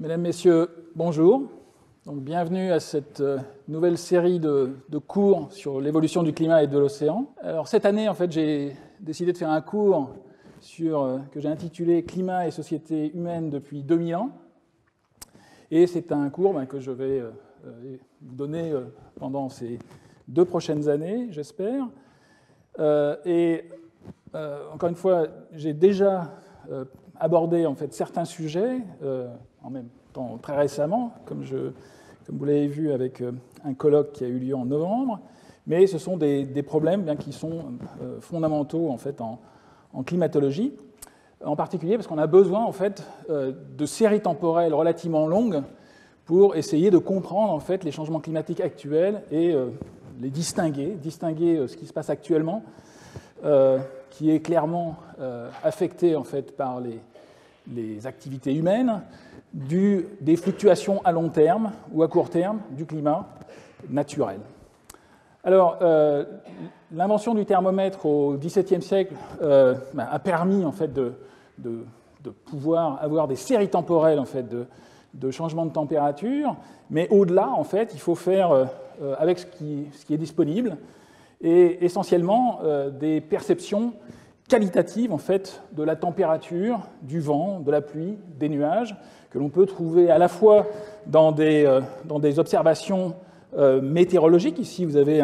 Mesdames, Messieurs, bonjour. Donc, bienvenue à cette nouvelle série de cours sur l'évolution du climat et de l'océan. Alors cette année, en fait, j'ai décidé de faire un cours que j'ai intitulé « Climat et société humaine depuis 2000 ans ». Et c'est un cours que je vais vous donner pendant ces 2 prochaines années, j'espère. Encore une fois, j'ai déjà abordé en fait certains sujets, en même temps très récemment, comme vous l'avez vu avec un colloque qui a eu lieu en novembre, mais ce sont des problèmes qui sont fondamentaux en fait en climatologie, en particulier parce qu'on a besoin en fait de séries temporelles relativement longues pour essayer de comprendre en fait les changements climatiques actuels et les distinguer ce qui se passe actuellement, qui est clairement affecté en fait par les activités humaines, des fluctuations à long terme ou à court terme du climat naturel. Alors, l'invention du thermomètre au XVIIe siècle a permis en fait de pouvoir avoir des séries temporelles en fait de changements de température, mais au-delà, en fait, il faut faire avec ce qui est disponible et essentiellement des perceptions qualitatives en fait de la température, du vent, de la pluie, des nuages, que l'on peut trouver à la fois dans des observations météorologiques. Ici, vous avez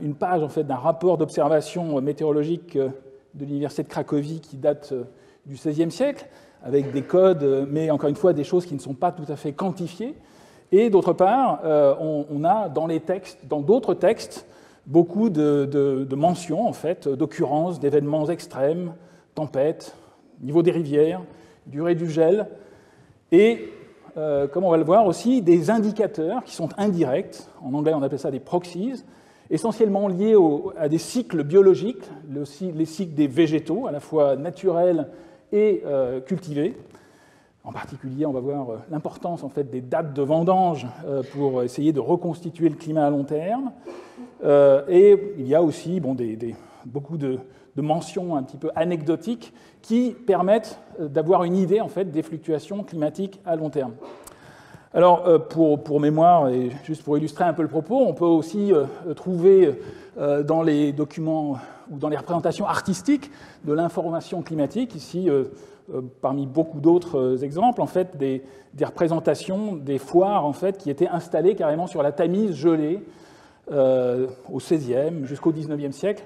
une page en fait d'un rapport d'observation météorologique de l'université de Cracovie qui date du XVIe siècle, avec des codes, mais encore une fois des choses qui ne sont pas tout à fait quantifiées. Et d'autre part, on a dans d'autres textes beaucoup de mentions, en fait, d'occurrences d'événements extrêmes, tempêtes, niveau des rivières, durée du gel, et, comme on va le voir aussi, des indicateurs qui sont indirects, en anglais on appelle ça des proxies, essentiellement liés à des cycles biologiques, les cycles des végétaux, à la fois naturels et cultivés. En particulier, on va voir l'importance en fait, des dates de vendange pour essayer de reconstituer le climat à long terme. Et il y a aussi beaucoup de mentions un petit peu anecdotiques qui permettent d'avoir une idée en fait, des fluctuations climatiques à long terme. Alors, pour mémoire, et juste pour illustrer un peu le propos, on peut aussi trouver dans les documents ou dans les représentations artistiques de l'information climatique, ici, parmi beaucoup d'autres exemples, en fait, des représentations des foires en fait, qui étaient installées carrément sur la Tamise gelée au XVIe jusqu'au XIXe siècle,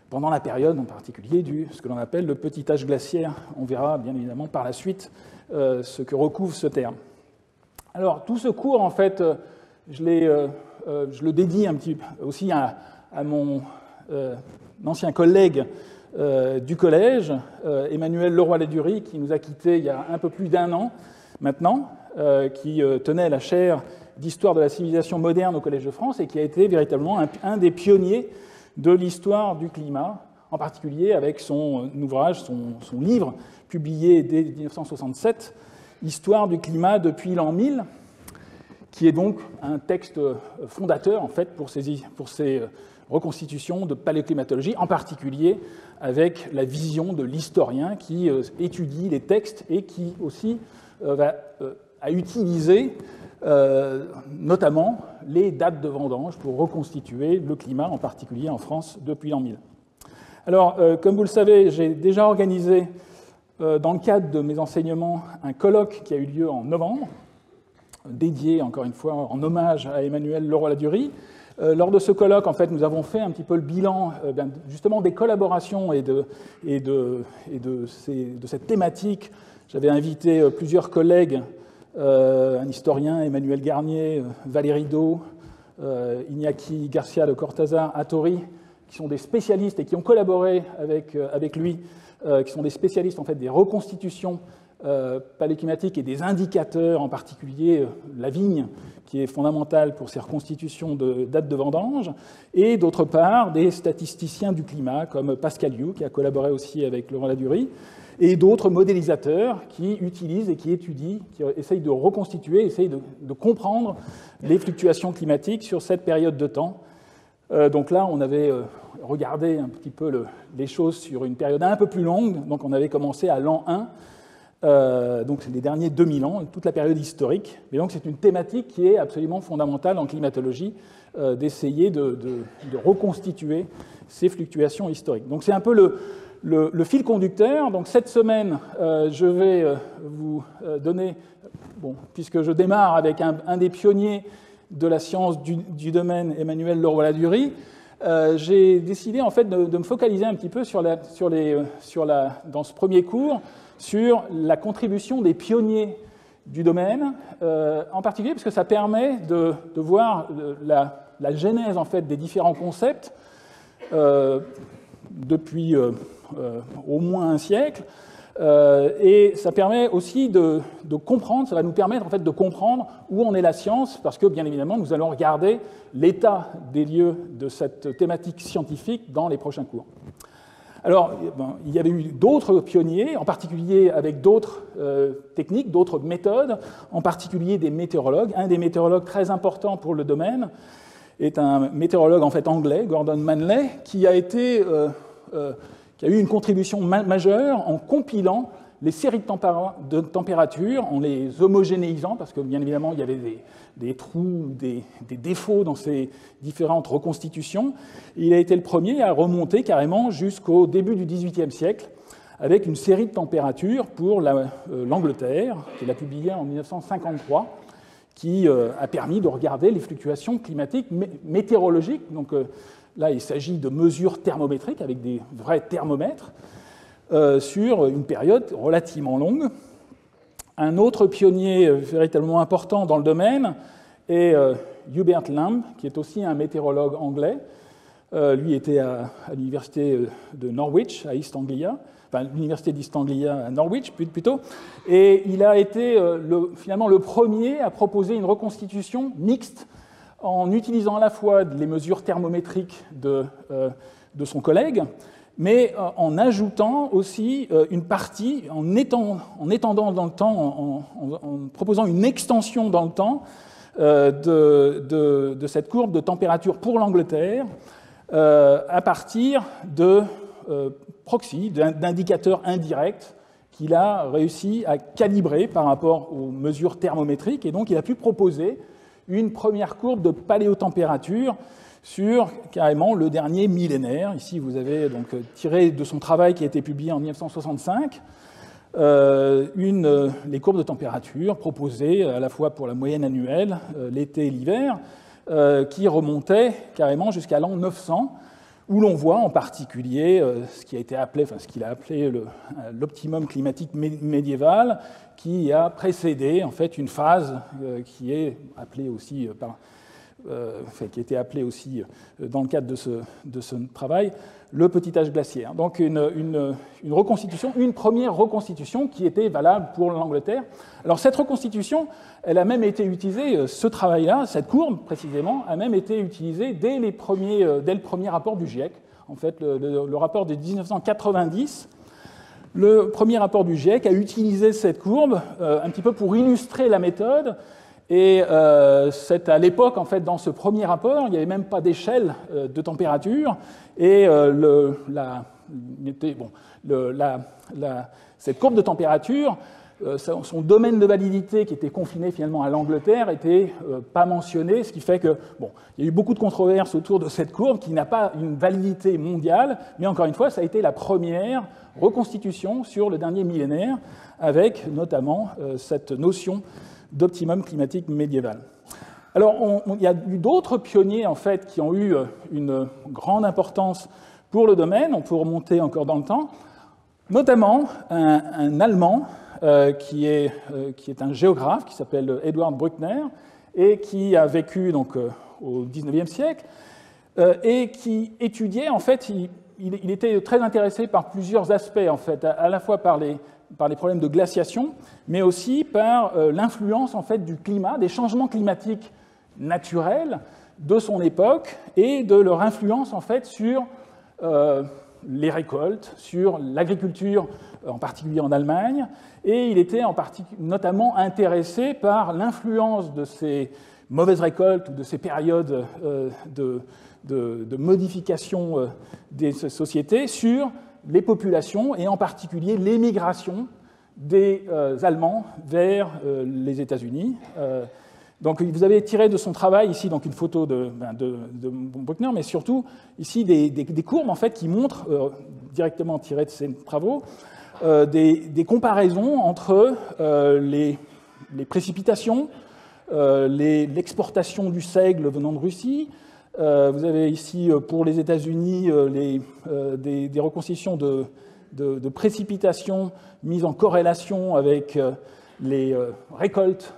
pendant la période en particulier ce que l'on appelle le petit âge glaciaire. On verra bien évidemment par la suite ce que recouvre ce terme. Alors, tout ce cours, en fait, je le dédie un petit peu aussi à mon ancien collègue du collège, Emmanuel Leroy-Ladurie, qui nous a quittés il y a un peu plus d'1 an maintenant, qui tenait la chaire d'histoire de la civilisation moderne au Collège de France et qui a été véritablement un des pionniers de l'histoire du climat, en particulier avec son ouvrage, son livre, publié dès 1967, Histoire du climat depuis l'an 1000, qui est donc un texte fondateur en fait, pour ces reconstitutions de paléoclimatologie, en particulier avec la vision de l'historien qui étudie les textes et qui aussi a utilisé notamment les dates de vendange pour reconstituer le climat, en particulier en France, depuis l'an 1000. Alors, comme vous le savez, j'ai déjà organisé, dans le cadre de mes enseignements, un colloque qui a eu lieu en novembre, dédié, encore une fois, en hommage à Emmanuel Leroy-Ladurie. Lors de ce colloque, en fait, nous avons fait un petit peu le bilan justement des collaborations et de cette thématique. J'avais invité plusieurs collègues, un historien, Emmanuel Garnier, Valérie Do, Iñaki Garcia de Cortázar, Hattori, qui sont des spécialistes et qui ont collaboré avec lui, qui sont des spécialistes en fait, des reconstitutions paléoclimatiques et des indicateurs, en particulier la vigne, qui est fondamentale pour ces reconstitutions de dates de vendange, et d'autre part des statisticiens du climat, comme Pascal You, qui a collaboré aussi avec Leroy-Ladurie, et d'autres modélisateurs qui utilisent et qui étudient, qui essayent de reconstituer, essayent de comprendre les fluctuations climatiques sur cette période de temps. Donc là, on avait regardé un petit peu les choses sur une période un peu plus longue, donc on avait commencé à l'an 1, donc c'est les derniers 2000 ans, toute la période historique. Mais donc c'est une thématique qui est absolument fondamentale en climatologie, d'essayer de reconstituer ces fluctuations historiques. Donc c'est un peu le fil conducteur. Donc cette semaine, je vais vous donner, bon, puisque je démarre avec un des pionniers de la science du domaine, Emmanuel Leroy-Ladurie, j'ai décidé en fait de me focaliser un petit peu dans ce premier cours sur la contribution des pionniers du domaine, en particulier parce que ça permet de voir la genèse en fait des différents concepts depuis au moins un siècle, et ça permet aussi de comprendre, ça va nous permettre en fait de comprendre où en est la science, parce que bien évidemment nous allons regarder l'état des lieux de cette thématique scientifique dans les prochains cours. Alors, il y avait eu d'autres pionniers, en particulier avec d'autres techniques, d'autres méthodes, en particulier des météorologues. Un des météorologues très importants pour le domaine est un météorologue en fait anglais, Gordon Manley, qui a eu une contribution majeure en compilant les séries de température, en les homogénéisant, parce que bien évidemment il y avait des trous, des défauts dans ces différentes reconstitutions. Et il a été le premier à remonter carrément jusqu'au début du XVIIIe siècle, avec une série de températures pour l'Angleterre, qu'il a publiée en 1953, qui a permis de regarder les fluctuations climatiques météorologiques. Donc là, il s'agit de mesures thermométriques avec des vrais thermomètres sur une période relativement longue. Un autre pionnier véritablement important dans le domaine est Hubert Lamb, qui est aussi un météorologue anglais. Lui était à l'université de Norwich, à East Anglia, enfin l'université d'East Anglia à Norwich plutôt, et il a été finalement le premier à proposer une reconstitution mixte en utilisant à la fois les mesures thermométriques de son collègue, mais en ajoutant aussi une partie, en étendant dans le temps, en proposant une extension dans le temps de cette courbe de température pour l'Angleterre à partir de proxy, d'indicateurs indirects qu'il a réussi à calibrer par rapport aux mesures thermométriques. Et donc il a pu proposer une première courbe de paléotempérature sur carrément le dernier millénaire. Ici, vous avez donc tiré de son travail qui a été publié en 1965 les courbes de température proposées à la fois pour la moyenne annuelle, l'été et l'hiver, qui remontaient carrément jusqu'à l'an 900, où l'on voit en particulier ce qu'il a appelé l'optimum climatique médiéval, qui a précédé en fait une phase qui est appelée aussi qui a été appelée aussi dans le cadre de ce travail, le petit âge glaciaire. Donc une première reconstitution qui était valable pour l'Angleterre. Alors cette reconstitution, elle a même été utilisée, ce travail-là, cette courbe précisément, a même été utilisée dès le premier rapport du GIEC. En fait, le rapport de 1990, le premier rapport du GIEC a utilisé cette courbe un petit peu pour illustrer la méthode. Et c'est à l'époque, en fait, dans ce premier rapport, il n'y avait même pas d'échelle de température. Et cette courbe de température, son domaine de validité qui était confiné finalement à l'Angleterre n'était pas mentionné, ce qui fait que, il y a eu beaucoup de controverses autour de cette courbe qui n'a pas une validité mondiale, mais encore une fois, ça a été la première reconstitution sur le dernier millénaire, avec notamment cette notion d'optimum climatique médiéval. Alors, il y a eu d'autres pionniers, en fait, qui ont eu une grande importance pour le domaine. On peut remonter encore dans le temps, notamment un Allemand qui est un géographe qui s'appelle Eduard Brückner et qui a vécu donc au XIXe siècle et qui étudiait, en fait, il était très intéressé par plusieurs aspects, en fait, à la fois par les problèmes de glaciation, mais aussi par l'influence en fait du climat, des changements climatiques naturels de son époque et de leur influence en fait sur les récoltes, sur l'agriculture, en particulier en Allemagne, et il était notamment intéressé par l'influence de ces mauvaises récoltes ou de ces périodes de modification des sociétés sur les populations et en particulier l'émigration des Allemands vers les États-Unis. Donc vous avez tiré de son travail ici donc une photo de Bruckner, mais surtout ici des courbes en fait, qui montrent, directement tirées de ses travaux, des comparaisons entre les précipitations, l'exportation du seigle venant de Russie. Vous avez ici pour les États-Unis des reconstitutions de précipitations mises en corrélation avec les récoltes,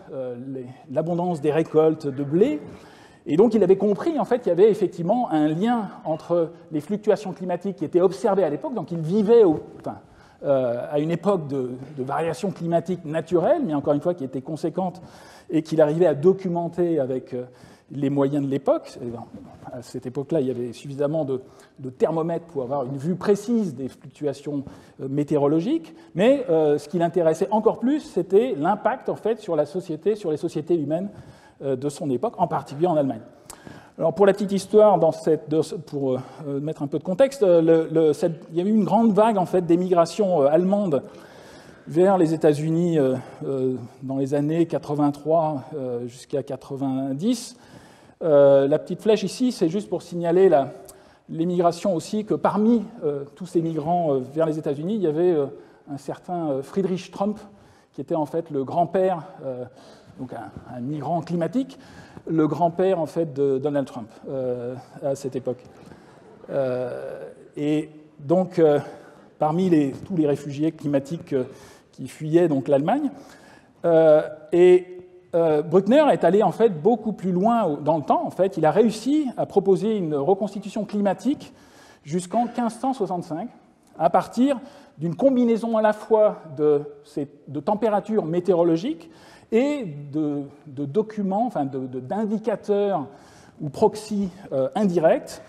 l'abondance des récoltes de blé. Et donc il avait compris en fait, qu'il y avait effectivement un lien entre les fluctuations climatiques qui étaient observées à l'époque. Donc il vivait à une époque de variations climatiques naturelles, mais encore une fois qui étaient conséquentes et qu'il arrivait à documenter avec les moyens de l'époque. À cette époque-là, il y avait suffisamment de thermomètres pour avoir une vue précise des fluctuations météorologiques, mais ce qui l'intéressait encore plus, c'était l'impact en fait, sur la société, sur les sociétés humaines de son époque, en particulier en Allemagne. Alors pour la petite histoire, pour mettre un peu de contexte, il y a eu une grande vague en fait, d'émigration allemande vers les États-Unis dans les années 83 jusqu'à 90. La petite flèche ici, c'est juste pour signaler l'émigration aussi, que parmi tous ces migrants vers les États-Unis, il y avait un certain Friedrich Trump, qui était en fait le grand-père, donc un migrant climatique, le grand-père en fait de Donald Trump à cette époque. Et donc, parmi tous les réfugiés climatiques qui fuyaient donc l'Allemagne, Bruckner est allé en fait beaucoup plus loin dans le temps. En fait, il a réussi à proposer une reconstitution climatique jusqu'en 1565, à partir d'une combinaison à la fois de températures météorologiques et de documents, enfin d'indicateurs ou proxys indirects,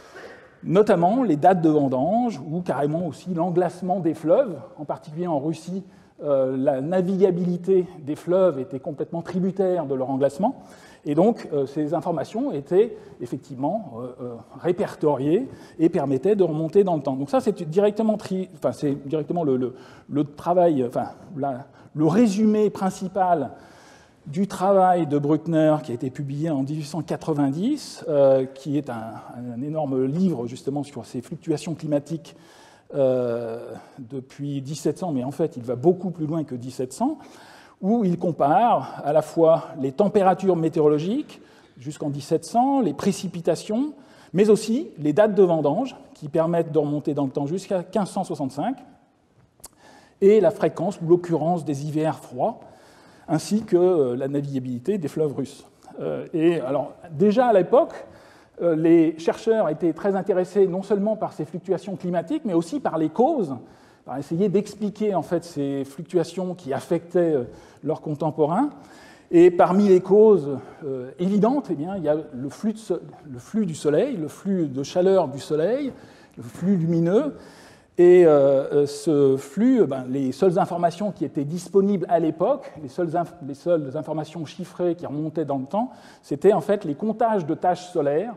notamment les dates de vendange ou carrément aussi l'englacement des fleuves, en particulier en Russie. La navigabilité des fleuves était complètement tributaire de leur englacement, et donc ces informations étaient effectivement répertoriées et permettaient de remonter dans le temps. Donc ça, c'est directement, le travail, le résumé principal du travail de Bruckner qui a été publié en 1890, qui est un énorme livre justement sur ces fluctuations climatiques depuis 1700, mais en fait il va beaucoup plus loin que 1700, où il compare à la fois les températures météorologiques jusqu'en 1700, les précipitations, mais aussi les dates de vendange qui permettent de remonter dans le temps jusqu'à 1565, et la fréquence ou l'occurrence des hivers froids, ainsi que la navigabilité des fleuves russes. Et alors déjà à l'époque, les chercheurs étaient très intéressés non seulement par ces fluctuations climatiques, mais aussi par les causes, par essayer d'expliquer en fait ces fluctuations qui affectaient leurs contemporains. Et parmi les causes évidentes, eh bien, il y a le flux du Soleil, le flux de chaleur du Soleil, le flux lumineux. Et ce flux, les seules informations qui étaient disponibles à l'époque, les seules informations chiffrées qui remontaient dans le temps, c'était en fait les comptages de taches solaires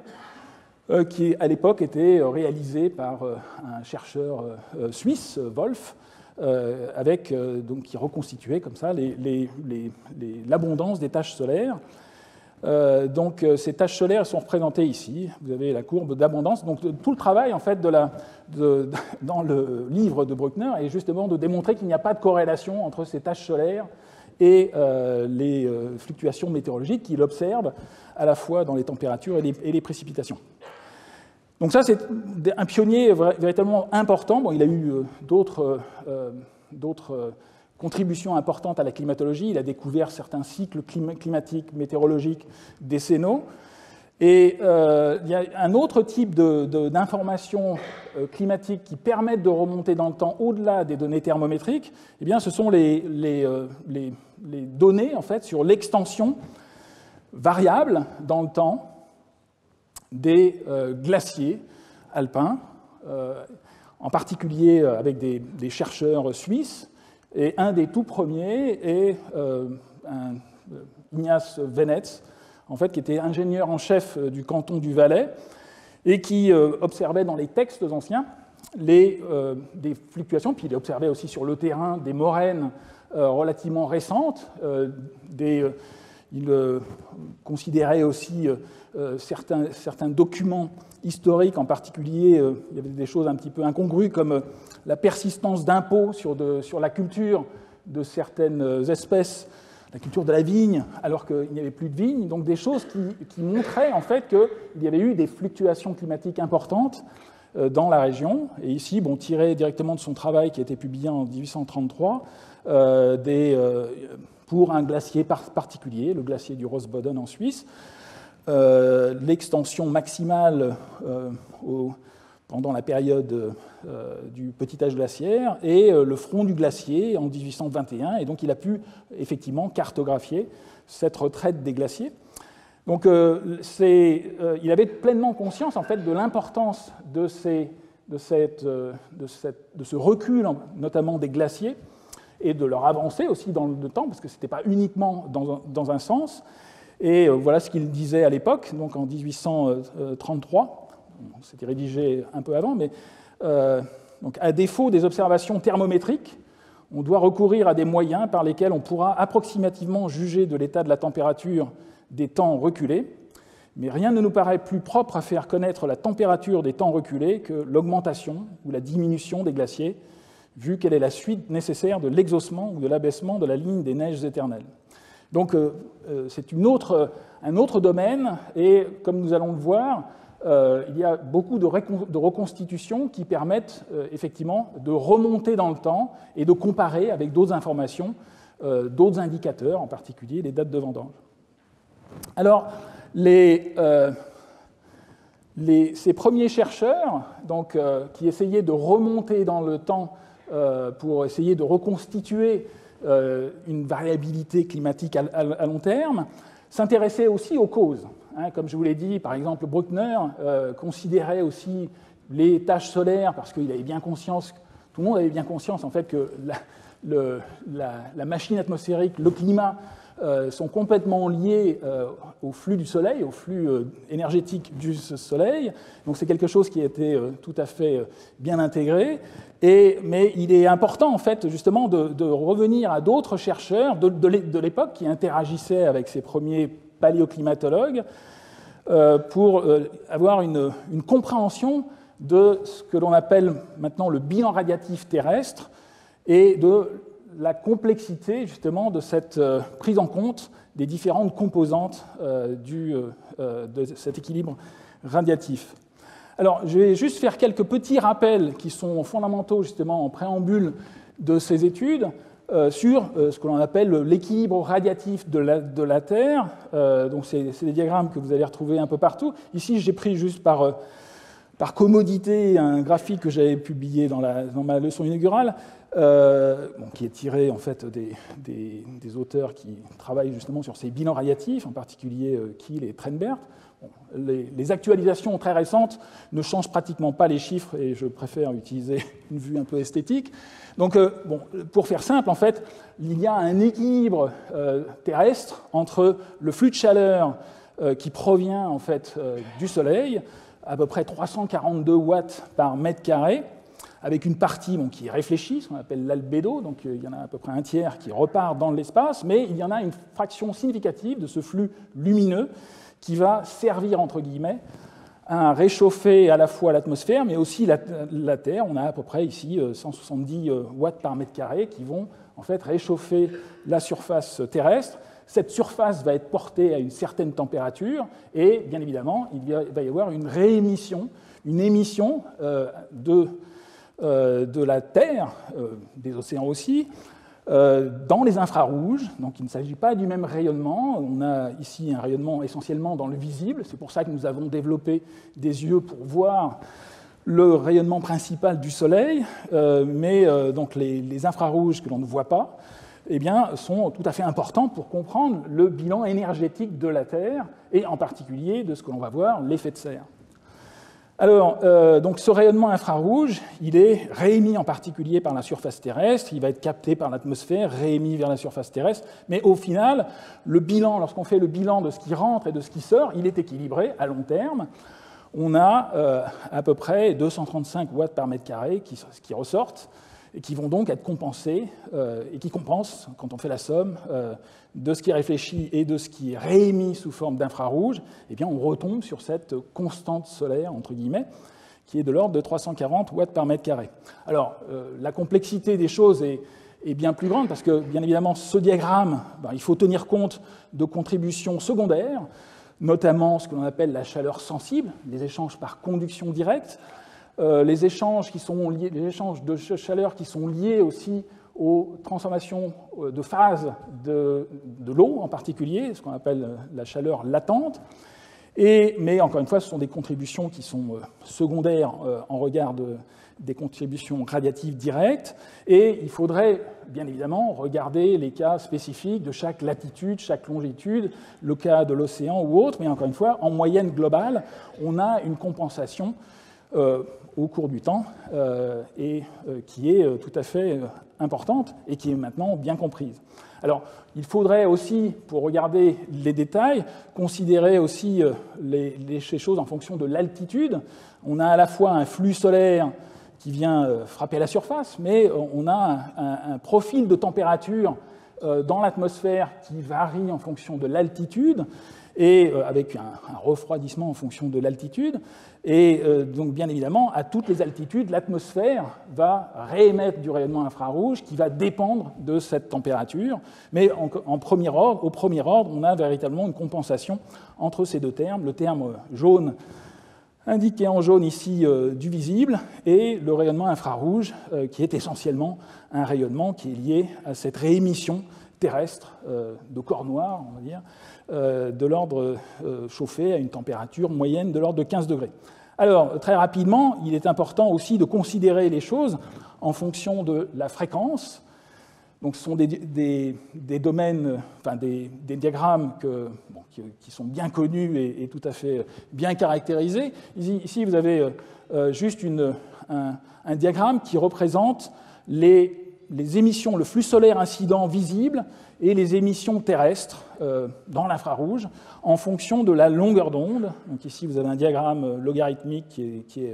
qui, à l'époque, étaient réalisés par un chercheur suisse, Wolf, qui reconstituait comme ça l'abondance des taches solaires. Donc ces taches solaires sont représentées ici. Vous avez la courbe d'abondance. Donc tout le travail en fait dans le livre de Bruckner est justement de démontrer qu'il n'y a pas de corrélation entre ces taches solaires et les fluctuations météorologiques qu'il observe à la fois dans les températures et les précipitations. Donc ça, c'est un pionnier véritablement important. Bon, il a eu d'autres contributions importantes à la climatologie. Il a découvert certains cycles climatiques, météorologiques décennaux. Et il y a un autre type d'informations climatiques qui permettent de remonter dans le temps au-delà des données thermométriques. Eh bien, ce sont les données en fait, sur l'extension variable dans le temps des glaciers alpins, en particulier avec des chercheurs suisses. Et un des tout premiers est Ignace Venetz, en fait, qui était ingénieur en chef du canton du Valais et qui observait dans les textes anciens des fluctuations, puis il observait aussi sur le terrain des moraines relativement récentes. Il considérait aussi certains documents historiques, en particulier, il y avait des choses un petit peu incongrues, comme la persistance d'impôts sur la culture de certaines espèces, la culture de la vigne, alors qu'il n'y avait plus de vigne. Donc des choses qui montraient en fait qu'il y avait eu des fluctuations climatiques importantes dans la région. Et ici, tiré directement de son travail qui a été publié en 1833, pour un glacier particulier, le glacier du Rossboden en Suisse, l'extension maximale pendant la période du petit âge glaciaire et le front du glacier en 1821. Et donc il a pu effectivement cartographier cette retraite des glaciers. Donc il avait pleinement conscience en fait de l'importance de ce recul, notamment des glaciers, et de leur avancée aussi dans le temps, parce que ce n'était pas uniquement dans un sens. Et voilà ce qu'il disait à l'époque, donc en 1833. C'était rédigé un peu avant, mais donc à défaut des observations thermométriques, on doit recourir à des moyens par lesquels on pourra approximativement juger de l'état de la température des temps reculés. Mais rien ne nous paraît plus propre à faire connaître la température des temps reculés que l'augmentation ou la diminution des glaciers, vu qu'elle est la suite nécessaire de l'exhaussement ou de l'abaissement de la ligne des neiges éternelles. Donc c'est un autre domaine, et comme nous allons le voir, il y a beaucoup de reconstitutions qui permettent effectivement de remonter dans le temps et de comparer avec d'autres informations, d'autres indicateurs, en particulier les dates de vendange. Alors, ces premiers chercheurs donc, qui essayaient de remonter dans le temps pour essayer de reconstituer une variabilité climatique à long terme, s'intéressaient aussi aux causes. Comme je vous l'ai dit, par exemple, Bruckner considérait aussi les taches solaires, parce qu'il avait bien conscience, tout le monde avait bien conscience en fait que la machine atmosphérique, le climat, sont complètement liés au flux du Soleil, au flux énergétique du Soleil. Donc c'est quelque chose qui a été tout à fait bien intégré. Mais il est important, en fait, justement, de revenir à d'autres chercheurs de l'époque qui interagissaient avec ces premiers paléoclimatologues pour avoir une compréhension de ce que l'on appelle maintenant le bilan radiatif terrestre et de la complexité justement de cette prise en compte des différentes composantes de cet équilibre radiatif. Alors, je vais juste faire quelques petits rappels qui sont fondamentaux justement en préambule de ces études sur ce que l'on appelle l'équilibre radiatif de la Terre. Donc, c'est des diagrammes que vous allez retrouver un peu partout. Ici, j'ai pris juste par commodité un graphique que j'avais publié dans ma leçon inaugurale, qui est tiré en fait des auteurs qui travaillent justement sur ces bilans radiatifs, en particulier Kiel et Trenbert. Les actualisations très récentes ne changent pratiquement pas les chiffres et je préfère utiliser une vue un peu esthétique. Donc, pour faire simple, en fait, il y a un équilibre terrestre entre le flux de chaleur qui provient en fait du Soleil, à peu près 342 watts par mètre carré, avec une partie qui est réfléchie, ce qu'on appelle l'albédo, donc il y en a à peu près un tiers qui repart dans l'espace, mais il y en a une fraction significative de ce flux lumineux qui va servir, entre guillemets, à réchauffer à la fois l'atmosphère, mais aussi la Terre. On a à peu près ici 170 watts par mètre carré qui vont en fait réchauffer la surface terrestre. Cette surface va être portée à une certaine température et, bien évidemment, il va y avoir une réémission, une émission de la Terre, des océans aussi, dans les infrarouges. Donc il ne s'agit pas du même rayonnement. On a ici un rayonnement essentiellement dans le visible. C'est pour ça que nous avons développé des yeux pour voir le rayonnement principal du Soleil. Donc les infrarouges que l'on ne voit pas, sont tout à fait importants pour comprendre le bilan énergétique de la Terre et en particulier de ce que l'on va voir, l'effet de serre. Alors, donc ce rayonnement infrarouge, il est réémis en particulier par la surface terrestre, il va être capté par l'atmosphère, réémis vers la surface terrestre, mais au final, le bilan, lorsqu'on fait le bilan de ce qui rentre et de ce qui sort, il est équilibré à long terme. On a à peu près 235 watts par mètre carré qui ressortent, et qui vont donc être compensés, et qui compensent, quand on fait la somme, de ce qui est réfléchi et de ce qui est réémis sous forme d'infrarouge, eh bien on retombe sur cette constante solaire, entre guillemets, qui est de l'ordre de 340 watts par mètre carré. Alors, la complexité des choses est bien plus grande, parce que, bien évidemment, ce diagramme, il faut tenir compte de contributions secondaires, notamment ce que l'on appelle la chaleur sensible, les échanges par conduction directe, les échanges de chaleur qui sont liés aussi aux transformations de phase de l'eau en particulier, ce qu'on appelle la chaleur latente. Mais encore une fois, ce sont des contributions qui sont secondaires en regard des contributions radiatives directes. Et il faudrait bien évidemment regarder les cas spécifiques de chaque latitude, chaque longitude, le cas de l'océan ou autre. Mais encore une fois, en moyenne globale, on a une compensation au cours du temps qui est tout à fait importante et qui est maintenant bien comprise. Alors, il faudrait aussi, pour regarder les détails, considérer aussi les choses en fonction de l'altitude. On a à la fois un flux solaire qui vient frapper la surface, mais on a un profil de température dans l'atmosphère qui varie en fonction de l'altitude, et avec un refroidissement en fonction de l'altitude. Et donc, bien évidemment, à toutes les altitudes, l'atmosphère va réémettre du rayonnement infrarouge qui va dépendre de cette température. Mais au premier ordre, on a véritablement une compensation entre ces deux termes. Le terme jaune, indiqué en jaune ici du visible, et le rayonnement infrarouge, qui est essentiellement un rayonnement qui est lié à cette réémission terrestre de corps noirs, on va dire, de l'ordre chauffé à une température moyenne de l'ordre de 15 degrés. Alors, très rapidement, il est important aussi de considérer les choses en fonction de la fréquence. Donc, ce sont des domaines, enfin des diagrammes qui sont bien connus et tout à fait bien caractérisés. Ici, vous avez juste un diagramme qui représente les émissions, le flux solaire incident visible et les émissions terrestres dans l'infrarouge en fonction de la longueur d'onde. Donc ici, vous avez un diagramme logarithmique qui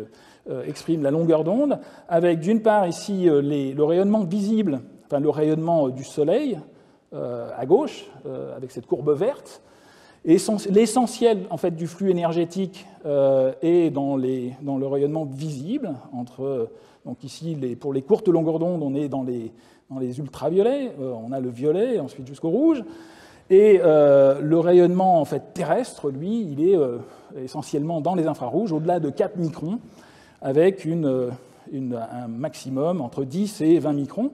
exprime la longueur d'onde, avec d'une part ici le rayonnement visible, enfin le rayonnement du Soleil à gauche, avec cette courbe verte. Et l'essentiel en fait, du flux énergétique est dans le rayonnement visible. Donc ici, pour les courtes longueurs d'onde, on est dans les ultraviolets, on a le violet, ensuite jusqu'au rouge. Et le rayonnement en fait, terrestre, lui, il est essentiellement dans les infrarouges, au-delà de 4 microns, avec un maximum entre 10 et 20 microns.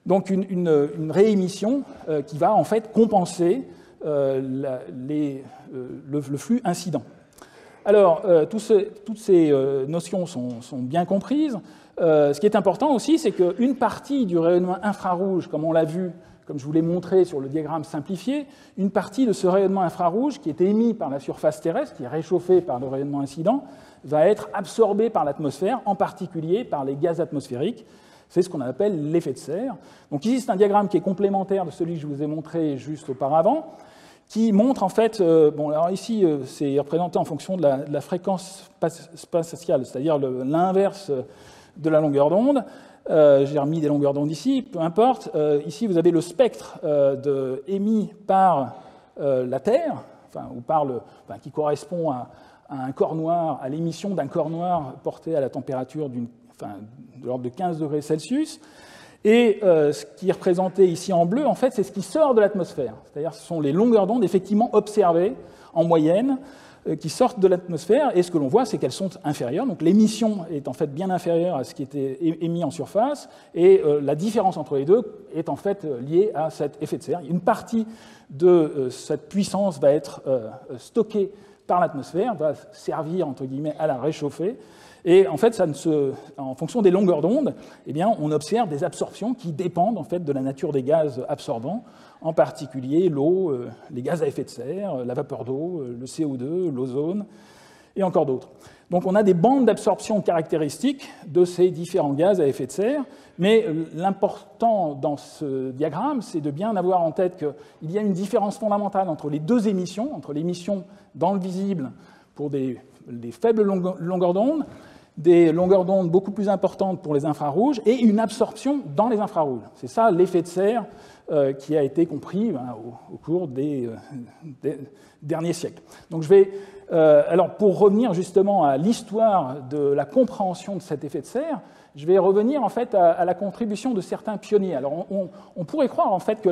Donc une réémission qui va en fait compenser le flux incident. Alors, toutes ces notions sont bien comprises. Ce qui est important aussi, c'est qu'une partie du rayonnement infrarouge, comme on l'a vu, comme je vous l'ai montré sur le diagramme simplifié, une partie de ce rayonnement infrarouge qui est émis par la surface terrestre, qui est réchauffée par le rayonnement incident, va être absorbée par l'atmosphère, en particulier par les gaz atmosphériques. C'est ce qu'on appelle l'effet de serre. Donc ici, c'est un diagramme qui est complémentaire de celui que je vous ai montré juste auparavant, qui montre en fait, alors ici c'est représenté en fonction de la fréquence spatiale, c'est-à-dire l'inverse de la longueur d'onde. J'ai remis des longueurs d'onde ici, peu importe. Ici vous avez le spectre émis par la Terre, qui correspond à un corps noir, à l'émission d'un corps noir porté à la température de l'ordre de 15 degrés Celsius. Et ce qui est représenté ici en bleu, en fait, c'est ce qui sort de l'atmosphère. C'est-à-dire ce sont les longueurs d'onde effectivement observées en moyenne qui sortent de l'atmosphère. Et ce que l'on voit, c'est qu'elles sont inférieures. Donc l'émission est en fait bien inférieure à ce qui était émis en surface. Et la différence entre les deux est en fait liée à cet effet de serre. Une partie de cette puissance va être stockée par l'atmosphère, va servir entre guillemets à la réchauffer. Et en fait, en fonction des longueurs d'onde, eh bien, on observe des absorptions qui dépendent en fait, de la nature des gaz absorbants, en particulier l'eau, les gaz à effet de serre, la vapeur d'eau, le CO2, l'ozone, et encore d'autres. Donc on a des bandes d'absorption caractéristiques de ces différents gaz à effet de serre, mais l'important dans ce diagramme, c'est de bien avoir en tête qu'il y a une différence fondamentale entre les deux émissions, entre l'émission dans le visible pour les faibles longueurs d'onde, des longueurs d'onde beaucoup plus importantes pour les infrarouges et une absorption dans les infrarouges. C'est ça l'effet de serre qui a été compris au cours des derniers siècles. Donc alors pour revenir justement à l'histoire de la compréhension de cet effet de serre, je vais revenir en fait à la contribution de certains pionniers. Alors on pourrait croire en fait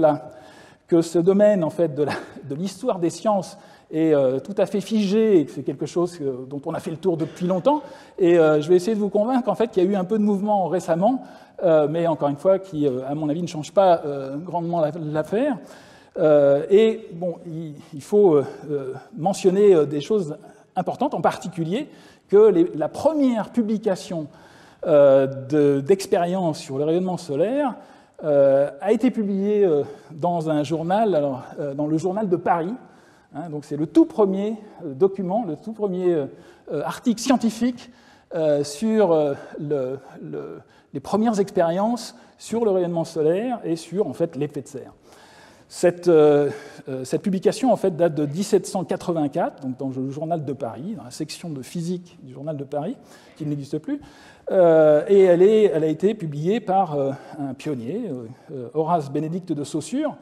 que ce domaine en fait de l'histoire des sciences est tout à fait figé et que c'est quelque chose dont on a fait le tour depuis longtemps. Et je vais essayer de vous convaincre en fait qu'il y a eu un peu de mouvement récemment, mais encore une fois qui, à mon avis, ne change pas grandement l'affaire. Et bon, il faut mentionner des choses importantes, en particulier que la première publication d'expérience sur le rayonnement solaire a été publiée dans un journal, dans le journal de Paris. Donc c'est le tout premier document, le tout premier article scientifique sur les premières expériences sur le rayonnement solaire et sur en fait l'effet de serre. Cette publication en fait date de 1784, donc dans le journal de Paris, dans la section de physique du journal de Paris, qui n'existe plus, et elle a été publiée par un pionnier, Horace Bénédicte de Saussure,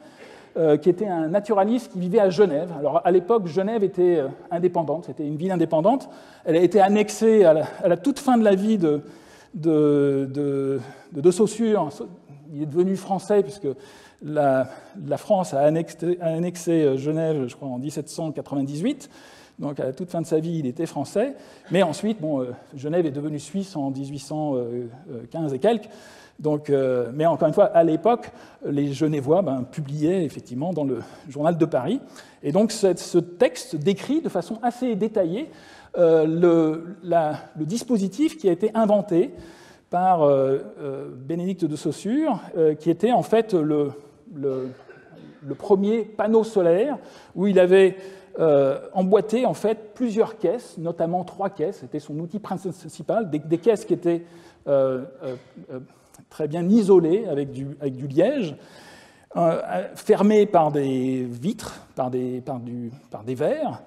qui était un naturaliste qui vivait à Genève. Alors à l'époque, Genève était indépendante, c'était une ville indépendante. Elle a été annexée à la toute fin de la vie de Saussure. Il est devenu français puisque la France a annexé Genève, je crois, en 1798. Donc à la toute fin de sa vie, il était français. Mais ensuite, Genève est devenue suisse en 1815 et quelques. Donc, mais encore une fois, à l'époque, les Genevois publiaient effectivement dans le journal de Paris. Et donc ce texte décrit de façon assez détaillée le dispositif qui a été inventé par Bénédicte de Saussure, qui était en fait le premier panneau solaire où il avait emboîté en fait plusieurs caisses, notamment 3 caisses. C'était son outil principal, des caisses qui étaient très bien isolées avec du liège, fermées par des vitres, par des verres,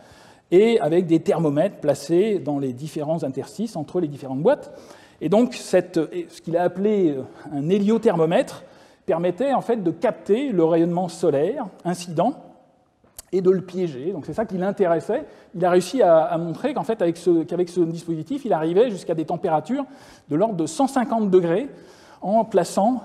et avec des thermomètres placés dans les différents interstices entre les différentes boîtes. Et donc, ce qu'il a appelé un héliothermomètre permettait en fait de capter le rayonnement solaire incident et de le piéger. Donc c'est ça qui l'intéressait. Il a réussi à montrer qu'en fait, qu'avec ce dispositif, il arrivait jusqu'à des températures de l'ordre de 150 degrés en plaçant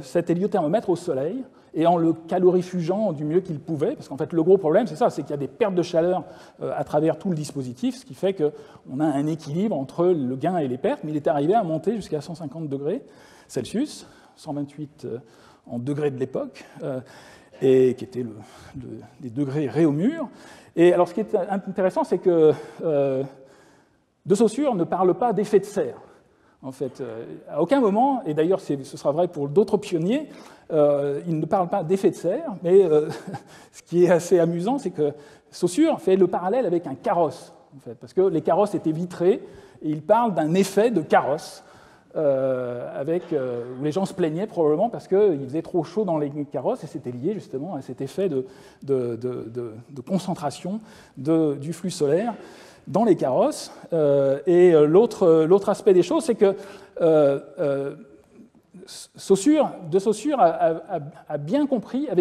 cet héliothermomètre au soleil et en le calorifugeant du mieux qu'il pouvait, parce qu'en fait, le gros problème, c'est ça, c'est qu'il y a des pertes de chaleur à travers tout le dispositif, ce qui fait qu'on a un équilibre entre le gain et les pertes, mais il est arrivé à monter jusqu'à 150 degrés Celsius, 128 en degrés de l'époque, et qui étaient des degrés Réaumur. Et alors, ce qui est intéressant, c'est que de Saussure ne parle pas d'effet de serre. En fait, à aucun moment, et d'ailleurs ce sera vrai pour d'autres pionniers, il ne parle pas d'effet de serre, mais ce qui est assez amusant, c'est que Saussure fait le parallèle avec un carrosse, en fait, parce que les carrosses étaient vitrés, et il parle d'un effet de carrosse, où les gens se plaignaient probablement parce qu'il faisait trop chaud dans les carrosses, et c'était lié justement à cet effet de concentration du flux solaire dans les carrosses. Et l'autre aspect des choses, c'est que de Saussure avait bien compris à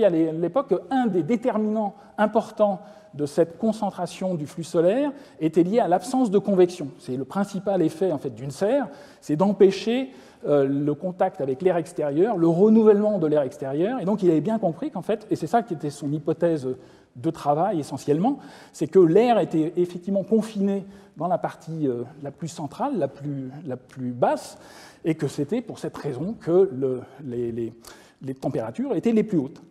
l'époque qu'un des déterminants importants de cette concentration du flux solaire était lié à l'absence de convection. C'est le principal effet en fait, d'une serre, c'est d'empêcher le contact avec l'air extérieur, le renouvellement de l'air extérieur. Et donc il avait bien compris qu'en fait, et c'est ça qui était son hypothèse de travail essentiellement, c'est que l'air était effectivement confiné dans la partie la plus centrale, la plus basse, et que c'était pour cette raison que les températures étaient les plus hautes.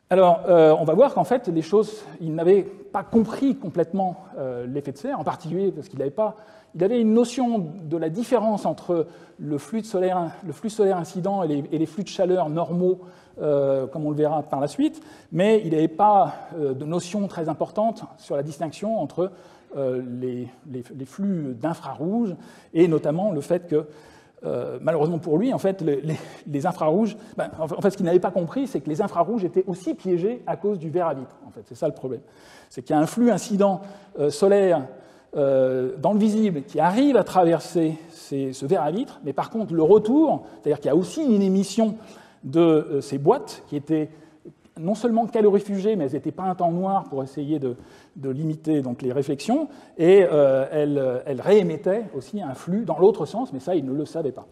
Alors, on va voir qu'en fait, les choses, il n'avait pas compris complètement l'effet de serre, en particulier parce qu'il avait une notion de la différence entre le flux solaire incident et les flux de chaleur normaux, comme on le verra par la suite, mais il n'avait pas de notion très importante sur la distinction entre les flux d'infrarouge et notamment le fait que malheureusement pour lui, en fait, les infrarouges, en fait, ce qu'il n'avait pas compris, c'est que les infrarouges étaient aussi piégés à cause du verre à vitre. En fait, c'est ça le problème. C'est qu'il y a un flux incident solaire dans le visible qui arrive à traverser ce verre à vitre, mais par contre le retour, c'est-à-dire qu'il y a aussi une émission de ces boîtes qui étaient non seulement calorifugées, mais elles étaient peintes en noir pour essayer de limiter donc, les réflexions, et elles réémettaient aussi un flux dans l'autre sens, mais ça, ils ne le savaient pas.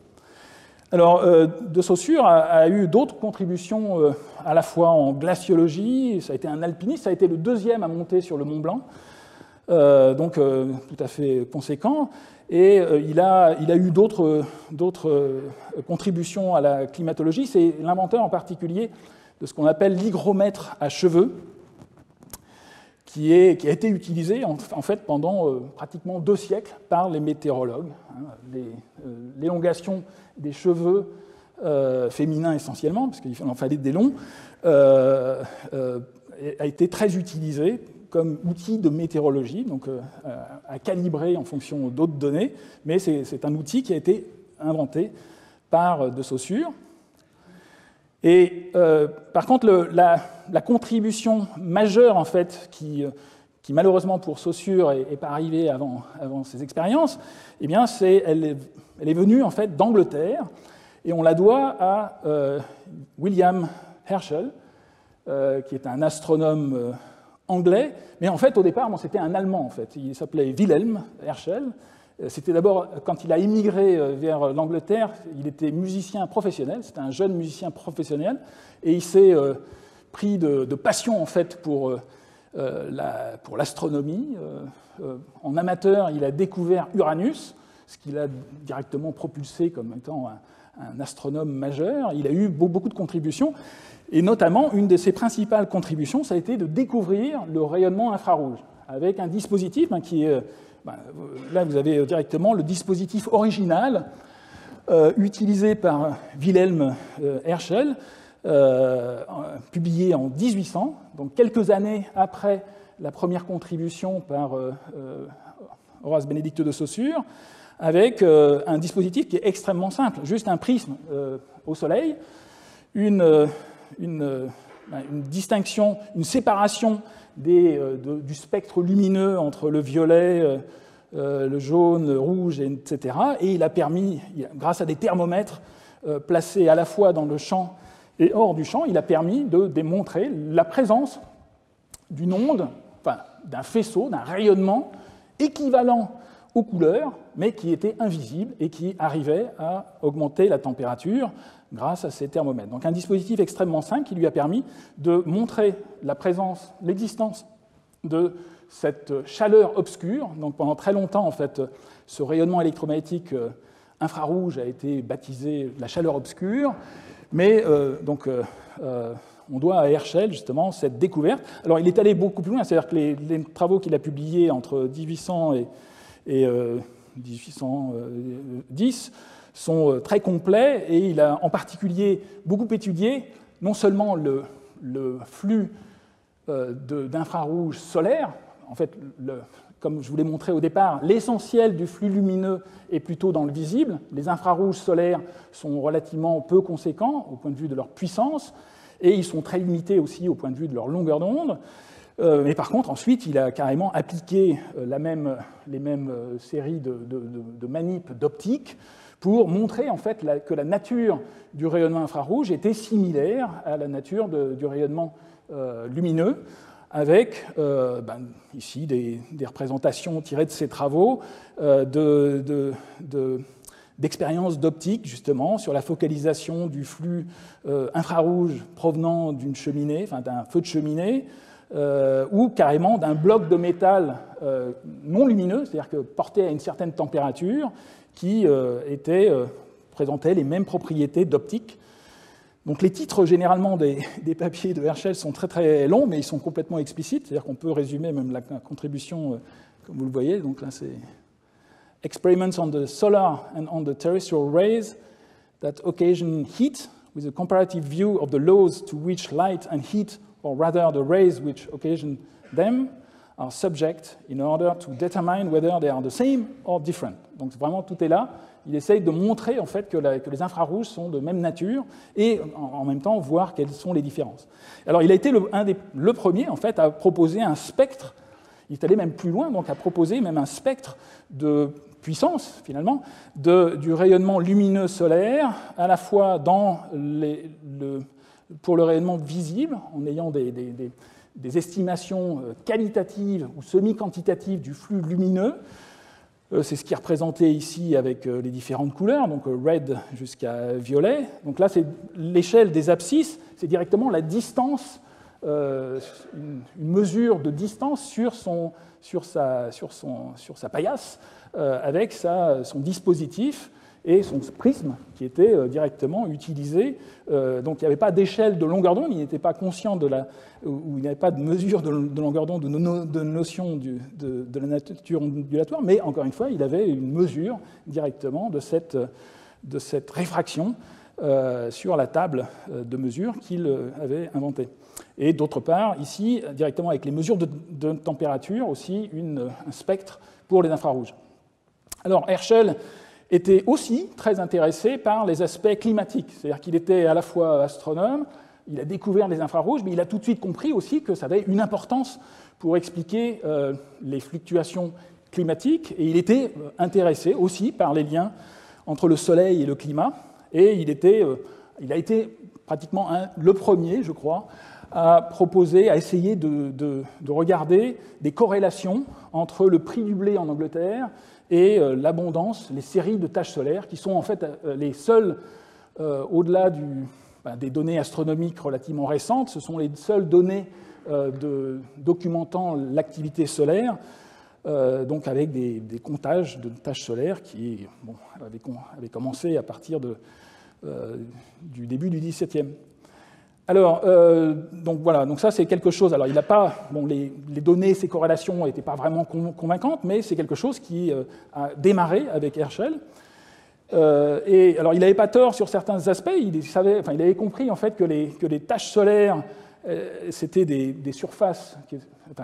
Alors, de Saussure a eu d'autres contributions à la fois en glaciologie, ça a été un alpiniste, ça a été le deuxième à monter sur le Mont Blanc, donc tout à fait conséquent, et il a eu d'autres contributions à la climatologie. C'est l'inventeur en particulier de ce qu'on appelle l'hygromètre à cheveux, qui a été utilisé en fait pendant pratiquement 2 siècles par les météorologues. L'élongation des cheveux féminins essentiellement, parce qu'il en fallait des longs, a été très utilisé comme outil de météorologie, donc à calibrer en fonction d'autres données, mais c'est un outil qui a été inventé par de Saussure. Et par contre, la contribution majeure en fait, qui malheureusement pour Saussure n'est pas arrivée avant ses expériences, eh bien, elle est venue en fait d'Angleterre, et on la doit à William Herschel, qui est un astronome anglais, mais en fait au départ c'était un Allemand en fait. Il s'appelait Wilhelm Herschel. C'était d'abord, quand il a émigré vers l'Angleterre, il était musicien professionnel, c'était un jeune musicien professionnel, et il s'est pris de passion en fait pour l'astronomie. En amateur, il a découvert Uranus, ce qui l'a directement propulsé comme étant un astronome majeur. Il a eu beaucoup de contributions, et notamment, une de ses principales contributions, ça a été de découvrir le rayonnement infrarouge, avec un dispositif qui est... Là, vous avez directement le dispositif original utilisé par Wilhelm Herschel, publié en 1800, donc quelques années après la première contribution par Horace Bénédicte de Saussure, avec un dispositif qui est extrêmement simple, juste un prisme au Soleil, une distinction, une séparation du spectre lumineux entre le violet, le jaune, le rouge, etc. Et il a permis, grâce à des thermomètres placés à la fois dans le champ et hors du champ, il a permis de démontrer la présence d'une onde, enfin, d'un faisceau, d'un rayonnement équivalent aux couleurs, mais qui était invisible et qui arrivait à augmenter la température grâce à ces thermomètres. Donc un dispositif extrêmement simple qui lui a permis de montrer la présence, l'existence de cette chaleur obscure. Donc pendant très longtemps, en fait, ce rayonnement électromagnétique infrarouge a été baptisé la chaleur obscure, mais on doit à Herschel justement cette découverte. Alors il est allé beaucoup plus loin, c'est-à-dire que les travaux qu'il a publiés entre 1800 et 1810 sont très complets, et il a en particulier beaucoup étudié non seulement le flux d'infrarouge solaire. En fait, comme je vous l'ai montré au départ, l'essentiel du flux lumineux est plutôt dans le visible. Les infrarouges solaires sont relativement peu conséquents au point de vue de leur puissance, et ils sont très limités aussi au point de vue de leur longueur d'onde. Mais par contre, ensuite, il a carrément appliqué les mêmes séries de manips d'optique pour montrer en fait que la nature du rayonnement infrarouge était similaire à la nature du rayonnement lumineux, avec ici des représentations tirées de ses travaux d'expériences d'optique, justement, sur la focalisation du flux infrarouge provenant d'une cheminée, enfin d'un feu de cheminée, ou carrément d'un bloc de métal non lumineux, c'est-à-dire que porté à une certaine température, qui présentait les mêmes propriétés d'optique. Donc les titres généralement des papiers de Herschel sont très très longs, mais ils sont complètement explicites, c'est-à-dire qu'on peut résumer même la contribution, comme vous le voyez. Donc là c'est Experiments on the solar and on the terrestrial rays that occasion heat, with a comparative view of the laws to which light and heat, or rather the rays which occasion them, are subject in order to determine whether they are the same or different. Donc vraiment tout est là. Il essaye de montrer en fait que les infrarouges sont de même nature, et en même temps voir quelles sont les différences. Alors il a été le premier en fait à proposer un spectre. il est allé même plus loin, donc à proposer même un spectre de puissance, finalement, du rayonnement lumineux solaire, à la fois pour le rayonnement visible, en ayant des estimations qualitatives ou semi-quantitatives du flux lumineux. C'est ce qui est représenté ici avec les différentes couleurs, donc red jusqu'à violet. Donc là, c'est l'échelle des abscisses, c'est directement la distance, une mesure de distance sur sa paillasse, avec son dispositif et son prisme qui était directement utilisé. Donc il n'y avait pas d'échelle de longueur d'onde, il n'était pas conscient ou il n'y avait pas de mesure de longueur d'onde, de notion de la nature ondulatoire, mais encore une fois, il avait une mesure directement de cette réfraction sur la table de mesure qu'il avait inventée. Et d'autre part, ici, directement avec les mesures de température, aussi un spectre pour les infrarouges. Alors Herschel était aussi très intéressé par les aspects climatiques, c'est-à-dire qu'il était à la fois astronome, il a découvert les infrarouges, mais il a tout de suite compris aussi que ça avait une importance pour expliquer les fluctuations climatiques, et il était intéressé aussi par les liens entre le Soleil et le climat, et il a été pratiquement le premier, je crois, à essayer de regarder des corrélations entre le prix du blé en Angleterre et l'abondance, les séries de taches solaires, qui sont en fait les seules, au-delà des données astronomiques relativement récentes, ce sont les seules données documentant l'activité solaire, donc avec des comptages de taches solaires qui avaient commencé à partir du début du XVIIe. Alors, donc voilà, donc ça c'est quelque chose. Alors, il n'a pas, les données, ces corrélations n'étaient pas vraiment convaincantes, mais c'est quelque chose qui a démarré avec Herschel. Et alors, il n'avait pas tort sur certains aspects. Il avait compris en fait que les taches solaires, c'était des surfaces,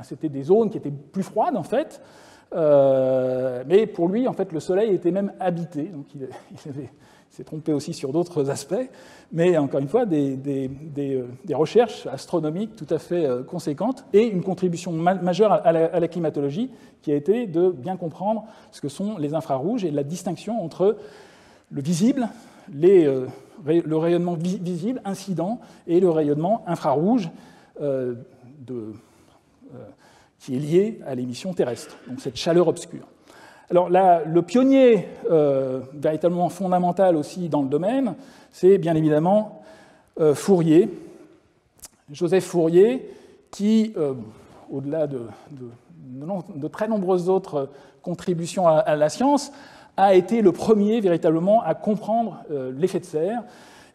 c'était des zones qui étaient plus froides en fait. Mais pour lui, en fait, le Soleil était même habité. Donc, il s'est trompé aussi sur d'autres aspects, mais encore une fois, des recherches astronomiques tout à fait conséquentes et une contribution majeure à la climatologie qui a été de bien comprendre ce que sont les infrarouges et la distinction entre le visible, le rayonnement visible, incident, et le rayonnement infrarouge qui est lié à l'émission terrestre, donc cette chaleur obscure. Alors là, le pionnier véritablement fondamental aussi dans le domaine, c'est bien évidemment Fourier, Joseph Fourier, qui, au-delà de très nombreuses autres contributions à la science, a été le premier véritablement à comprendre l'effet de serre.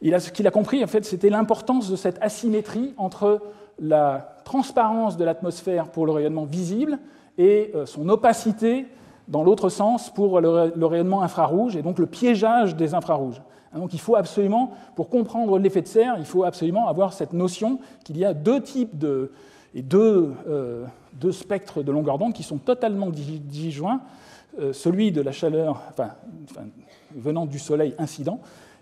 Ce qu'il a compris, en fait, c'était l'importance de cette asymétrie entre la transparence de l'atmosphère pour le rayonnement visible et son opacité dans l'autre sens pour le rayonnement infrarouge, et donc le piégeage des infrarouges. Donc il faut absolument, pour comprendre l'effet de serre, il faut absolument avoir cette notion qu'il y a deux types deux spectres de longueur d'onde qui sont totalement disjoints, celui de la chaleur venant du Soleil incident,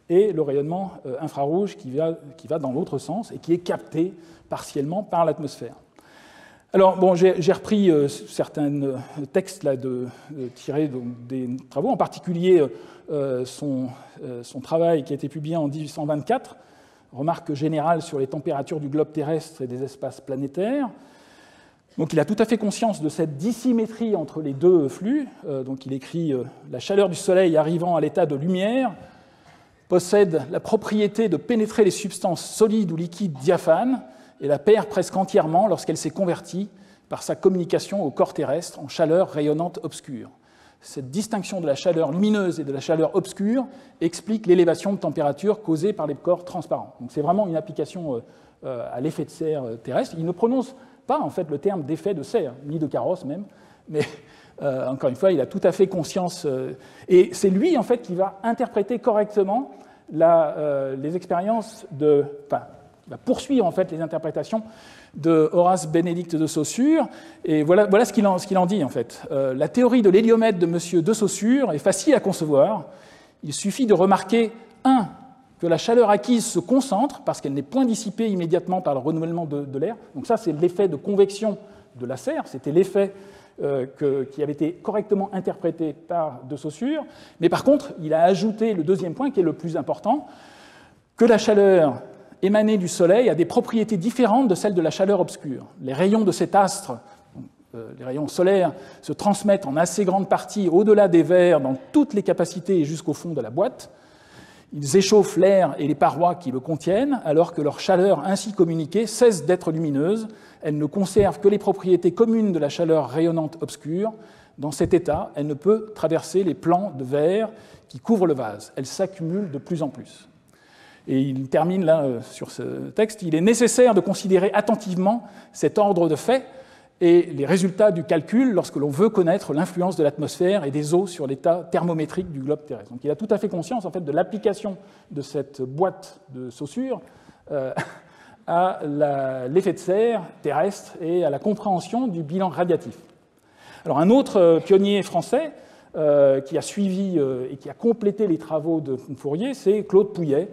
et le rayonnement infrarouge qui va dans l'autre sens et qui est capté partiellement par l'atmosphère. Alors, bon, j'ai repris certains textes là, tirés des travaux, en particulier son travail qui a été publié en 1824, Remarques générales sur les températures du globe terrestre et des espaces planétaires. Donc, il a tout à fait conscience de cette dissymétrie entre les deux flux. Donc, il écrit « La chaleur du Soleil arrivant à l'état de lumière possède la propriété de pénétrer les substances solides ou liquides diaphanes et la perd presque entièrement lorsqu'elle s'est convertie par sa communication au corps terrestre en chaleur rayonnante obscure. Cette distinction de la chaleur lumineuse et de la chaleur obscure explique l'élévation de température causée par les corps transparents. » Donc c'est vraiment une application à l'effet de serre terrestre. Il ne prononce pas en fait le terme d'effet de serre, ni de carrosse même, mais encore une fois, il a tout à fait conscience. Et c'est lui en fait qui va interpréter correctement les expériences il va poursuivre en fait les interprétations de Horace Bénédicte de Saussure, et voilà ce qu'il en dit en fait. La théorie de l'héliomètre de M. de Saussure est facile à concevoir. Il suffit de remarquer, 1. que la chaleur acquise se concentre parce qu'elle n'est point dissipée immédiatement par le renouvellement de l'air. Donc ça, c'est l'effet de convection de la serre, c'était l'effet qui avait été correctement interprété par De Saussure. Mais par contre, il a ajouté le deuxième point, qui est le plus important, que la chaleur émanée du Soleil a des propriétés différentes de celles de la chaleur obscure. Les rayons de cet astre, les rayons solaires, se transmettent en assez grande partie au-delà des verres dans toutes les capacités et jusqu'au fond de la boîte. Ils échauffent l'air et les parois qui le contiennent, alors que leur chaleur ainsi communiquée cesse d'être lumineuse. Elle ne conserve que les propriétés communes de la chaleur rayonnante obscure. Dans cet état, elle ne peut traverser les plans de verre qui couvrent le vase. Elle s'accumule de plus en plus. Et il termine là sur ce texte. Il est nécessaire de considérer attentivement cet ordre de faits et les résultats du calcul lorsque l'on veut connaître l'influence de l'atmosphère et des eaux sur l'état thermométrique du globe terrestre. Donc il a tout à fait conscience en fait, de l'application de cette boîte de Saussure à l'effet de serre terrestre et à la compréhension du bilan radiatif. Alors un autre pionnier français qui a suivi et qui a complété les travaux de Fourier, c'est Claude Pouillet,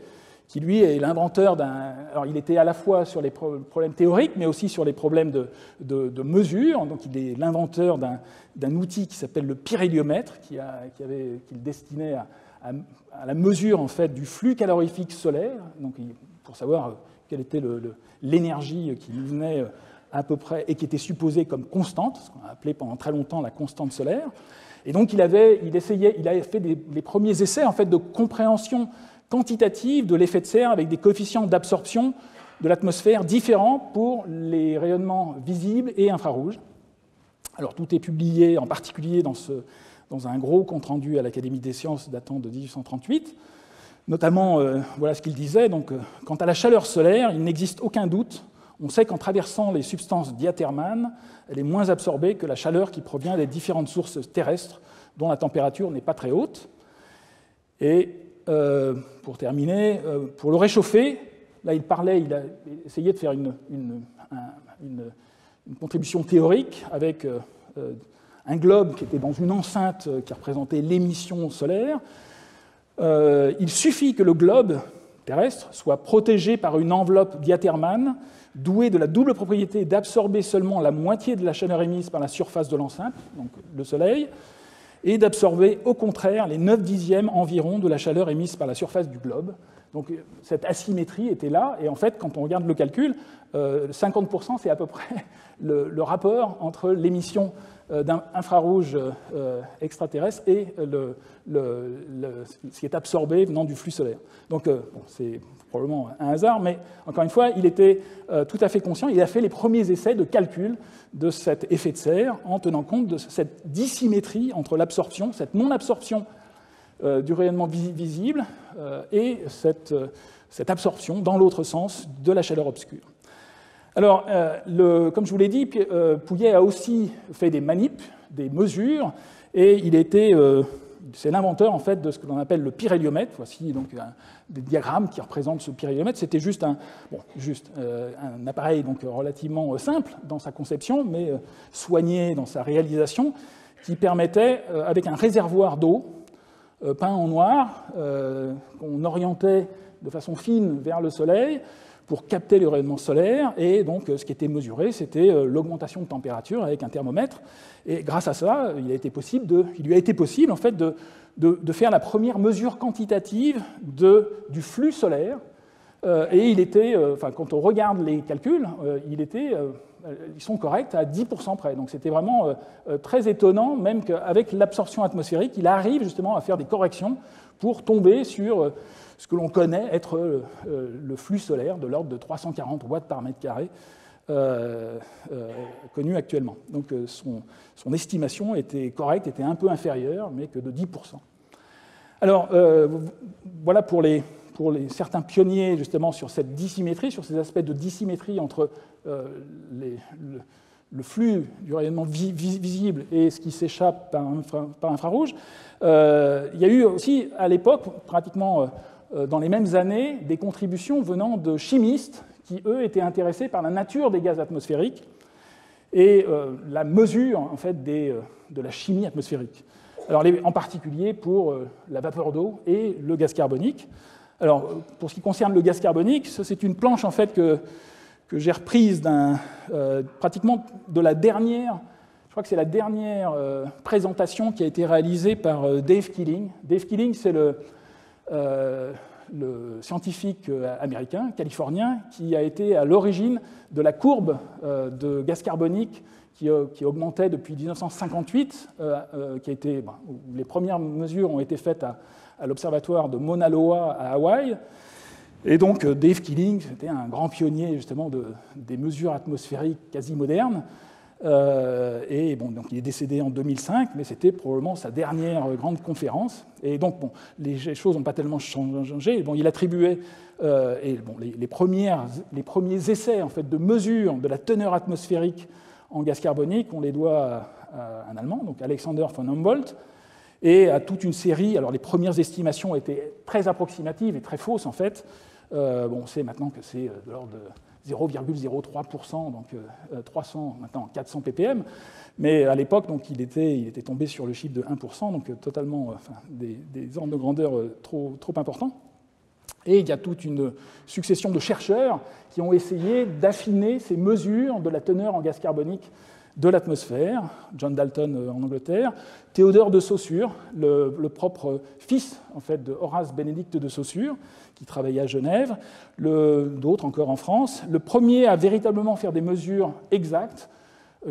qui lui est l'inventeur d'un... Alors il était à la fois sur les problèmes théoriques, mais aussi sur les problèmes de mesure. Donc il est l'inventeur d'un outil qui s'appelle le pyréliomètre, qu'il destinait à la mesure en fait, du flux calorifique solaire, donc, pour savoir quelle était l'énergie qui nous venait à peu près, et qui était supposée comme constante, ce qu'on a appelé pendant très longtemps la constante solaire. Et donc il avait fait les premiers essais en fait, de compréhension quantitative de l'effet de serre avec des coefficients d'absorption de l'atmosphère différents pour les rayonnements visibles et infrarouges. Alors tout est publié en particulier dans un gros compte-rendu à l'Académie des sciences datant de 1838. Notamment, voilà ce qu'il disait, donc, quant à la chaleur solaire, il n'existe aucun doute. On sait qu'en traversant les substances diathermanes, elle est moins absorbée que la chaleur qui provient des différentes sources terrestres dont la température n'est pas très haute. Et pour terminer, pour le réchauffer, là il a essayé de faire une contribution théorique avec un globe qui était dans une enceinte qui représentait l'émission solaire. Il suffit que le globe terrestre soit protégé par une enveloppe diathermane douée de la double propriété d'absorber seulement la moitié de la chaleur émise par la surface de l'enceinte, donc le Soleil, et d'absorber au contraire les 9/10 environ de la chaleur émise par la surface du globe. Donc cette asymétrie était là, et en fait, quand on regarde le calcul, 50% c'est à peu près le rapport entre l'émission d'un infrarouge extraterrestre et ce qui est absorbé venant du flux solaire. Donc bon, c'est probablement un hasard, mais encore une fois, il était tout à fait conscient, il a fait les premiers essais de calcul de cet effet de serre en tenant compte de cette dissymétrie entre l'absorption, cette non-absorption du rayonnement visible et cette absorption dans l'autre sens de la chaleur obscure. Alors, comme je vous l'ai dit, Pouillet a aussi fait des manips, des mesures, et c'est l'inventeur en fait de ce que l'on appelle le pyréliomètre. Voici donc des diagrammes qui représentent ce pyréliomètre. C'était juste un appareil donc relativement simple dans sa conception, mais soigné dans sa réalisation, qui permettait, avec un réservoir d'eau peint en noir, qu'on orientait de façon fine vers le Soleil, pour capter le rayonnement solaire, et donc ce qui était mesuré, c'était l'augmentation de température avec un thermomètre. Et grâce à ça, il lui a été possible en fait de faire la première mesure quantitative du flux solaire. Et quand on regarde les calculs, ils sont corrects à 10% près. Donc c'était vraiment très étonnant, même qu'avec l'absorption atmosphérique, il arrive justement à faire des corrections pour tomber sur ce que l'on connaît être le flux solaire de l'ordre de 340 watts par mètre carré connu actuellement. Donc son estimation était correcte, était un peu inférieure, mais que de 10%. Alors voilà pour certains pionniers justement sur cette dissymétrie, sur ces aspects de dissymétrie entre le flux du rayonnement visible et ce qui s'échappe par infrarouge. Il y a eu aussi à l'époque, pratiquement dans les mêmes années, des contributions venant de chimistes qui, eux, étaient intéressés par la nature des gaz atmosphériques et la mesure en fait, de la chimie atmosphérique. Alors, en particulier pour la vapeur d'eau et le gaz carbonique. Alors, pour ce qui concerne le gaz carbonique, c'est une planche en fait, que j'ai reprise pratiquement de la dernière, je crois que c'est la dernière présentation qui a été réalisée par Dave Keeling. Dave Keeling, c'est le scientifique américain, californien, qui a été à l'origine de la courbe de gaz carbonique qui augmentait depuis 1958, où les premières mesures ont été faites à l'observatoire de Mauna Loa à Hawaï. Et donc Dave Keeling, c'était un grand pionnier justement des mesures atmosphériques quasi modernes. Donc il est décédé en 2005, mais c'était probablement sa dernière grande conférence. Et donc les choses n'ont pas tellement changé. Il attribuait les premiers essais en fait, de mesure de la teneur atmosphérique en gaz carbonique, on les doit à un Allemand, donc Alexander von Humboldt, et à toute une série. Alors les premières estimations étaient très approximatives et très fausses en fait. On sait maintenant que c'est de l'ordre de 0,03%, donc 300, maintenant 400 ppm. Mais à l'époque, donc, il était tombé sur le chiffre de 1%, donc totalement des ordres de grandeur trop importants. Et il y a toute une succession de chercheurs qui ont essayé d'affiner ces mesures de la teneur en gaz carbonique de l'atmosphère. John Dalton en Angleterre, Théodore de Saussure, le propre fils en fait, de Horace Bénédicte de Saussure, qui travaillait à Genève, d'autres encore en France. Le premier à véritablement faire des mesures exactes,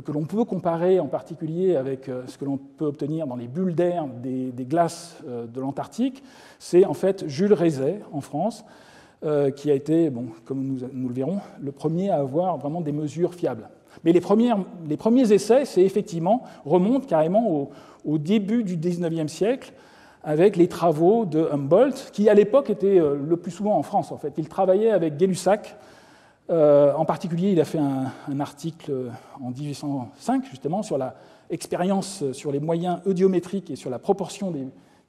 que l'on peut comparer en particulier avec ce que l'on peut obtenir dans les bulles d'air des glaces de l'Antarctique, c'est en fait Jules Rézet en France, qui a été, comme nous le verrons, le premier à avoir vraiment des mesures fiables. Mais les premiers essais, remontent carrément au début du XIXe siècle, avec les travaux de Humboldt, qui à l'époque était le plus souvent en France. En fait. Il travaillait avec Gay-Lussac. En particulier, il a fait un article en 1805, justement, sur l'expérience sur les moyens eudiométriques et sur la proportion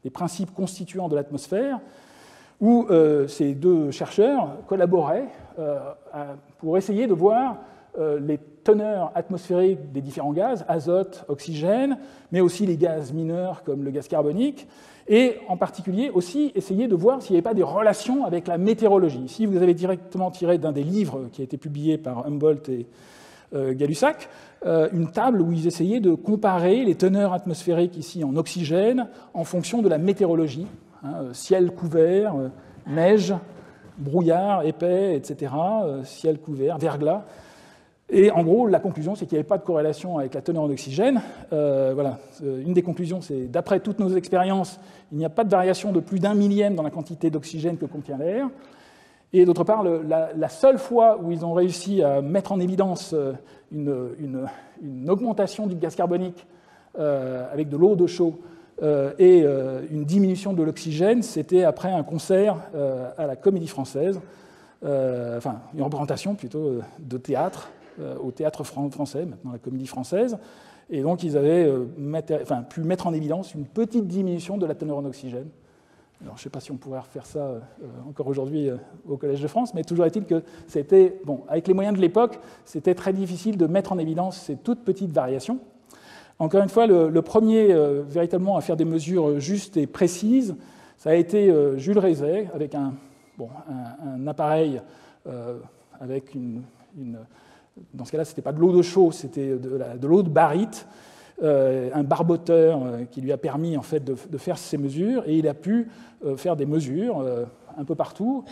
des principes constituants de l'atmosphère, où ces deux chercheurs collaboraient pour essayer de voir les teneurs atmosphériques des différents gaz, azote, oxygène, mais aussi les gaz mineurs comme le gaz carbonique, et en particulier aussi essayer de voir s'il n'y avait pas des relations avec la météorologie. Ici, vous avez directement tiré d'un des livres qui a été publié par Humboldt et Gay-Lussac, une table où ils essayaient de comparer les teneurs atmosphériques ici en oxygène en fonction de la météorologie, ciel couvert, neige, brouillard épais, etc., ciel couvert, verglas. Et en gros, la conclusion, c'est qu'il n'y avait pas de corrélation avec la teneur en oxygène. Une des conclusions, c'est d'après toutes nos expériences, il n'y a pas de variation de plus d'1 millième dans la quantité d'oxygène que contient l'air. Et d'autre part, la seule fois où ils ont réussi à mettre en évidence une augmentation du gaz carbonique avec de l'eau de chaux et une diminution de l'oxygène, c'était après un concert à la Comédie Française, une représentation plutôt de théâtre, au théâtre français, maintenant la Comédie Française, et donc ils avaient pu mettre en évidence une petite diminution de la teneur en oxygène. Alors je ne sais pas si on pourrait refaire ça encore aujourd'hui au Collège de France, mais toujours est-il que c'était, avec les moyens de l'époque, c'était très difficile de mettre en évidence ces toutes petites variations. Encore une fois, le premier véritablement à faire des mesures justes et précises, ça a été Jules Rézet, avec un appareil avec dans ce cas-là, ce n'était pas de l'eau de chaux, c'était de l'eau de baryte, un barboteur qui lui a permis en fait, de faire ces mesures, et il a pu faire des mesures un peu partout.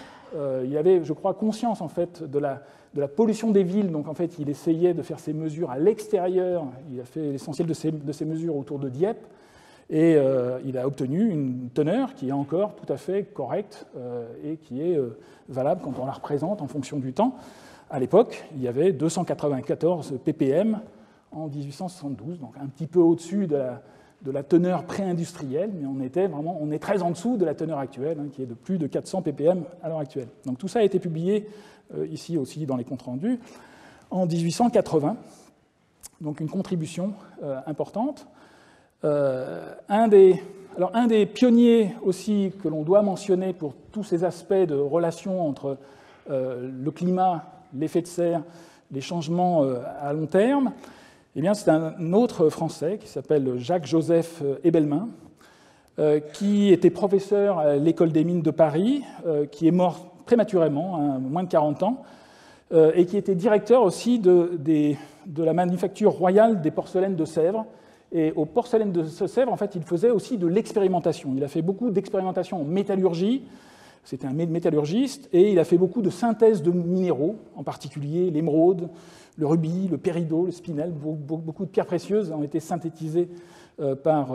Il avait, je crois, conscience en fait, de la pollution des villes, donc en fait, il essayait de faire ces mesures à l'extérieur. Il a fait l'essentiel de ces mesures autour de Dieppe, et il a obtenu une teneur qui est encore tout à fait correcte et qui est valable quand on la représente en fonction du temps. À l'époque, il y avait 294 ppm en 1872, donc un petit peu au-dessus de la teneur pré-industrielle, mais on est très en dessous de la teneur actuelle, qui est de plus de 400 ppm à l'heure actuelle. Donc tout ça a été publié ici aussi dans les comptes rendus en 1880, donc une contribution importante. Un des pionniers aussi que l'on doit mentionner pour tous ces aspects de relation entre le climat, l'effet de serre, les changements à long terme, c'est un autre Français qui s'appelle Jacques-Joseph Ebelmain, qui était professeur à l'École des mines de Paris, qui est mort prématurément, à moins de 40 ans, et qui était directeur aussi de la manufacture royale des porcelaines de Sèvres. Et aux porcelaines de Sèvres, en fait, il faisait aussi de l'expérimentation. Il a fait beaucoup d'expérimentation en métallurgie. C'était un métallurgiste, et il a fait beaucoup de synthèse de minéraux, en particulier l'émeraude, le rubis, le péridot, le spinel. Beaucoup de pierres précieuses ont été synthétisées par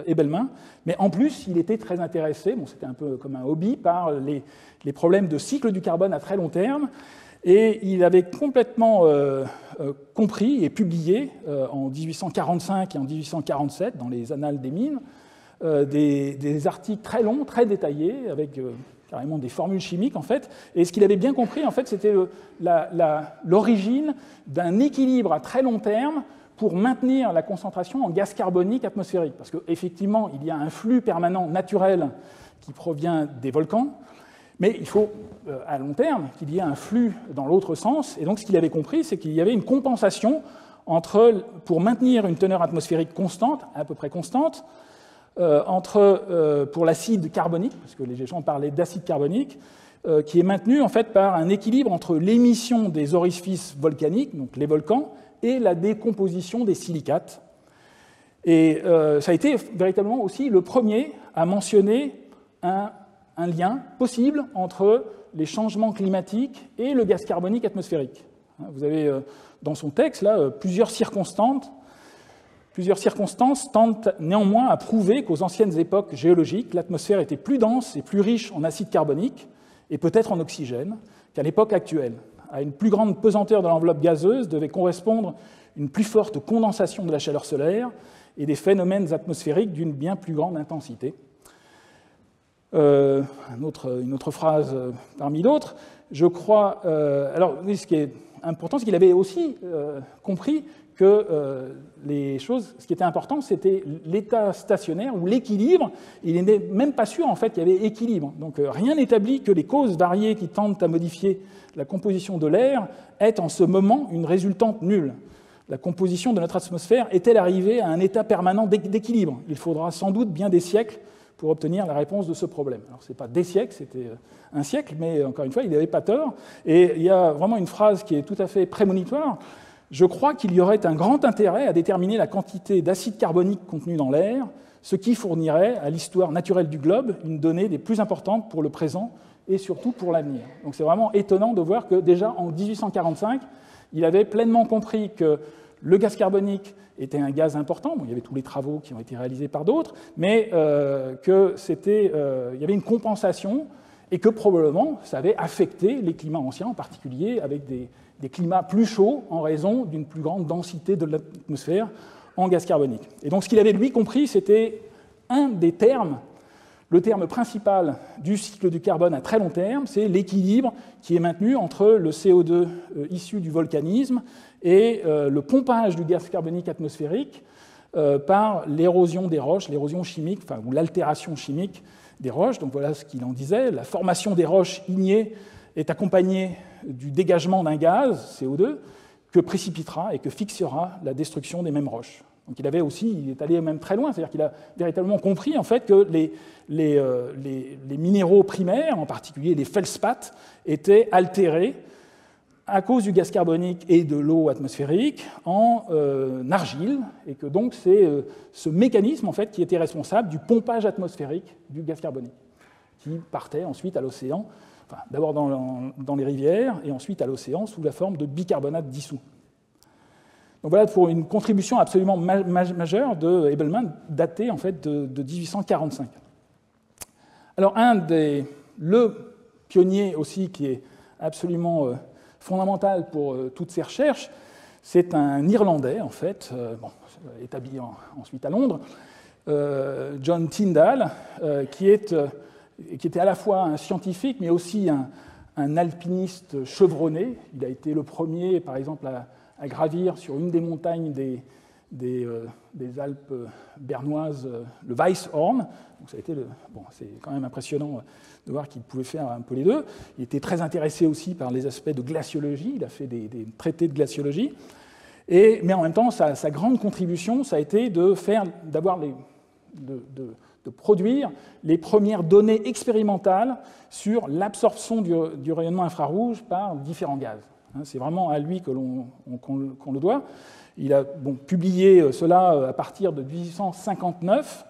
Ebelman. Mais en plus, il était très intéressé, bon, c'était un peu comme un hobby, par les problèmes de cycle du carbone à très long terme. Et il avait complètement compris et publié en 1845 et en 1847, dans les Annales des mines, des articles très longs, très détaillés, avec carrément des formules chimiques, en fait. Et ce qu'il avait bien compris, en fait, c'était l'origine d'un équilibre à très long terme pour maintenir la concentration en gaz carbonique atmosphérique. Parce qu'effectivement, il y a un flux permanent naturel qui provient des volcans, mais il faut, à long terme, qu'il y ait un flux dans l'autre sens. Et donc, ce qu'il avait compris, c'est qu'il y avait une compensation pour maintenir une teneur atmosphérique constante, à peu près constante, pour l'acide carbonique, parce que les gens parlaient d'acide carbonique, qui est maintenu en fait par un équilibre entre l'émission des orifices volcaniques, donc les volcans, et la décomposition des silicates. Et ça a été véritablement aussi le premier à mentionner un lien possible entre les changements climatiques et le gaz carbonique atmosphérique. Vous avez dans son texte là plusieurs circonstances tentent néanmoins à prouver qu'aux anciennes époques géologiques, l'atmosphère était plus dense et plus riche en acide carbonique, et peut-être en oxygène, qu'à l'époque actuelle. À une plus grande pesanteur de l'enveloppe gazeuse devait correspondre une plus forte condensation de la chaleur solaire et des phénomènes atmosphériques d'une bien plus grande intensité. Une autre phrase parmi d'autres. Je crois. Alors, oui, ce qui est important, c'est qu'il avait aussi compris que ce qui était important, c'était l'état stationnaire ou l'équilibre. Il n'est même pas sûr en fait qu'il y avait équilibre. Donc rien n'établit que les causes variées qui tentent à modifier la composition de l'air aient en ce moment une résultante nulle. La composition de notre atmosphère est-elle arrivée à un état permanent d'équilibre? Il faudra sans doute bien des siècles pour obtenir la réponse de ce problème. Alors, ce n'est pas des siècles, c'était un siècle, mais encore une fois, il n'avait pas tort. Et il y a vraiment une phrase qui est tout à fait prémonitoire. Je crois qu'il y aurait un grand intérêt à déterminer la quantité d'acide carbonique contenu dans l'air, ce qui fournirait à l'histoire naturelle du globe une donnée des plus importantes pour le présent et surtout pour l'avenir. Donc c'est vraiment étonnant de voir que déjà en 1845, il avait pleinement compris que le gaz carbonique était un gaz important. Bon, il y avait tous les travaux qui ont été réalisés par d'autres, mais il y avait une compensation et que probablement ça avait affecté les climats anciens, en particulier avec des climats plus chauds en raison d'une plus grande densité de l'atmosphère en gaz carbonique. Et donc ce qu'il avait lui compris, c'était un des termes, le terme principal du cycle du carbone à très long terme, c'est l'équilibre qui est maintenu entre le CO2 issu du volcanisme et le pompage du gaz carbonique atmosphérique par l'érosion des roches, l'érosion chimique, ou l'altération chimique des roches. Donc voilà ce qu'il en disait. La formation des roches ignées est accompagnée du dégagement d'un gaz, CO2, que précipitera et que fixera la destruction des mêmes roches. Donc il est allé même très loin, c'est-à-dire qu'il a véritablement compris en fait que les minéraux primaires, en particulier les feldspaths, étaient altérés à cause du gaz carbonique et de l'eau atmosphérique en argile, et que donc c'est ce mécanisme en fait qui était responsable du pompage atmosphérique du gaz carbonique, qui partait ensuite à l'océan, enfin, d'abord dans les rivières et ensuite à l'océan sous la forme de bicarbonate dissous. Donc voilà pour une contribution absolument majeure de Ebelman, datée en fait de 1845. Alors le pionnier aussi qui est absolument fondamental pour toutes ces recherches, c'est un Irlandais en fait, établi ensuite à Londres, John Tyndall, qui était à la fois un scientifique mais aussi un alpiniste chevronné. Il a été le premier, par exemple, à gravir sur une des montagnes des Alpes bernoises, le Weisshorn. Donc ça a été c'est quand même impressionnant de voir qu'il pouvait faire un peu les deux. Il était très intéressé aussi par les aspects de glaciologie. Il a fait des traités de glaciologie. Mais en même temps, sa grande contribution, ça a été de produire les premières données expérimentales sur l'absorption du rayonnement infrarouge par différents gaz. C'est vraiment à lui qu'on le doit. Il a publié cela à partir de 1859,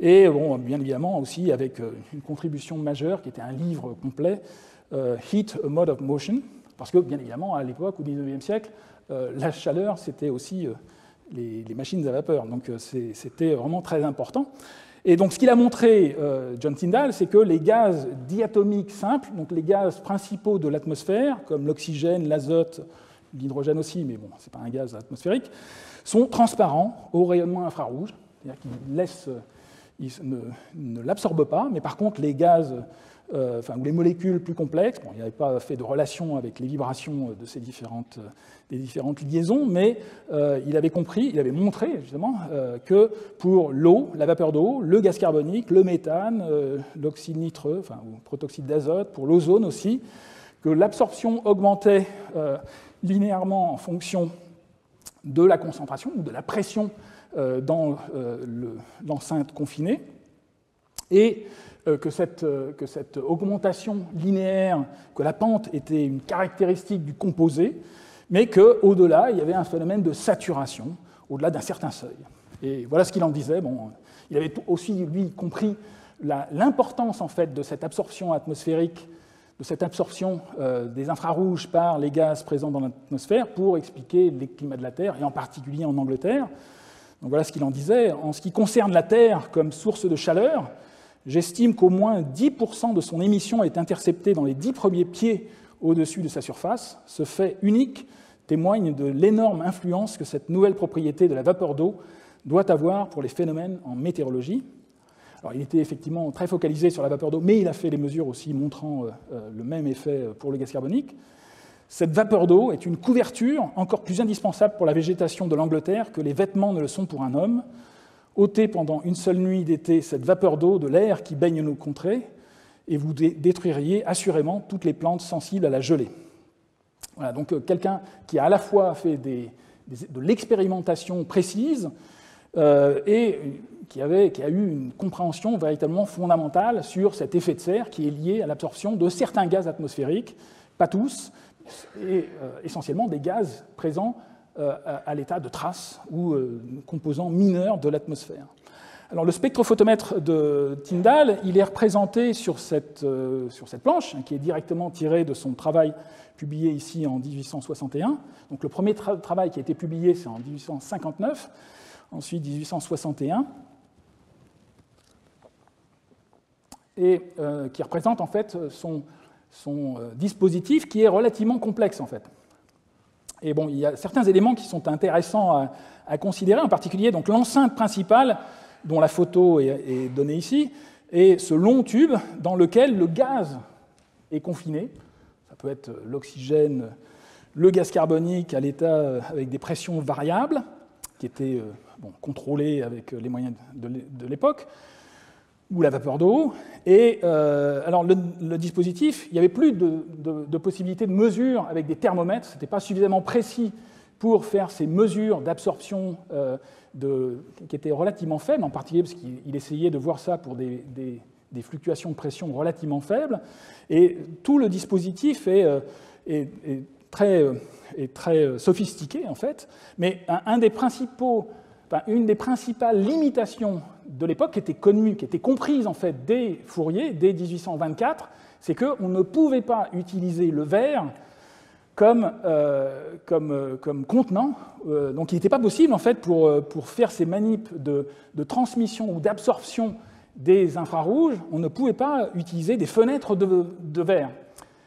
et bien évidemment aussi avec une contribution majeure qui était un livre complet, Heat, a Mode of Motion, parce que bien évidemment à l'époque, au XIXe siècle, la chaleur c'était aussi les machines à vapeur, donc c'était vraiment très important. Et donc ce qu'il a montré, John Tyndall, c'est que les gaz diatomiques simples, donc les gaz principaux de l'atmosphère, comme l'oxygène, l'azote, l'hydrogène aussi, mais bon, ce n'est pas un gaz atmosphérique, sont transparents au rayonnement infrarouge, c'est-à-dire qu'ils ne l'absorbent pas, mais par contre les gaz, ou les molécules plus complexes, il n'avait pas fait de relation avec les vibrations de ces des différentes liaisons, mais il avait montré justement que pour l'eau, la vapeur d'eau, le gaz carbonique, le méthane, l'oxyde nitreux, ou protoxyde d'azote, pour l'ozone aussi, que l'absorption augmentait linéairement en fonction de la concentration ou de la pression dans l'enceinte confinée, et que cette augmentation linéaire, que la pente était une caractéristique du composé, mais qu'au-delà, il y avait un phénomène de saturation, au-delà d'un certain seuil. Et voilà ce qu'il en disait. Il avait aussi, lui, compris l'importance, en fait, de cette absorption atmosphérique, de cette absorption des infrarouges par les gaz présents dans l'atmosphère pour expliquer les climats de la Terre, et en particulier en Angleterre. Donc voilà ce qu'il en disait. En ce qui concerne la Terre comme source de chaleur, j'estime qu'au moins 10% de son émission est interceptée dans les 10 premiers pieds au-dessus de sa surface. Ce fait unique témoigne de l'énorme influence que cette nouvelle propriété de la vapeur d'eau doit avoir pour les phénomènes en météorologie. Alors, il était effectivement très focalisé sur la vapeur d'eau, mais il a fait des mesures aussi montrant le même effet pour le gaz carbonique. Cette vapeur d'eau est une couverture encore plus indispensable pour la végétation de l'Angleterre que les vêtements ne le sont pour un homme. Ôtez pendant une seule nuit d'été cette vapeur d'eau de l'air qui baigne nos contrées, et vous détruiriez assurément toutes les plantes sensibles à la gelée. Voilà, donc quelqu'un qui a à la fois fait de l'expérimentation précise et qui a eu une compréhension véritablement fondamentale sur cet effet de serre qui est lié à l'absorption de certains gaz atmosphériques, pas tous, et essentiellement des gaz présents à l'état de traces ou composants mineurs de l'atmosphère. Alors, le spectrophotomètre de Tyndall, il est représenté sur cette planche, qui est directement tirée de son travail publié ici en 1861. Donc, le premier travail qui a été publié, c'est en 1859, ensuite 1861, et qui représente en fait son dispositif qui est relativement complexe en fait. Et bon, il y a certains éléments qui sont intéressants à considérer, en particulier donc l'enceinte principale, dont la photo est donnée ici, et ce long tube dans lequel le gaz est confiné. Ça peut être l'oxygène, le gaz carbonique à l'état avec des pressions variables, qui étaient contrôlées avec les moyens de l'époque, ou la vapeur d'eau. Et alors le dispositif, il n'y avait plus de possibilité de mesure avec des thermomètres, ce n'était pas suffisamment précis pour faire ces mesures d'absorption qui étaient relativement faibles, en particulier parce qu'il essayait de voir ça pour des fluctuations de pression relativement faibles. Et tout le dispositif est très sophistiqué, en fait, mais une des principales limitations de l'époque qui était connue, qui était comprise en fait dès Fourier, dès 1824, c'est qu'on ne pouvait pas utiliser le verre comme contenant. Donc il n'était pas possible en fait pour faire ces manips de transmission ou d'absorption des infrarouges, on ne pouvait pas utiliser des fenêtres de verre.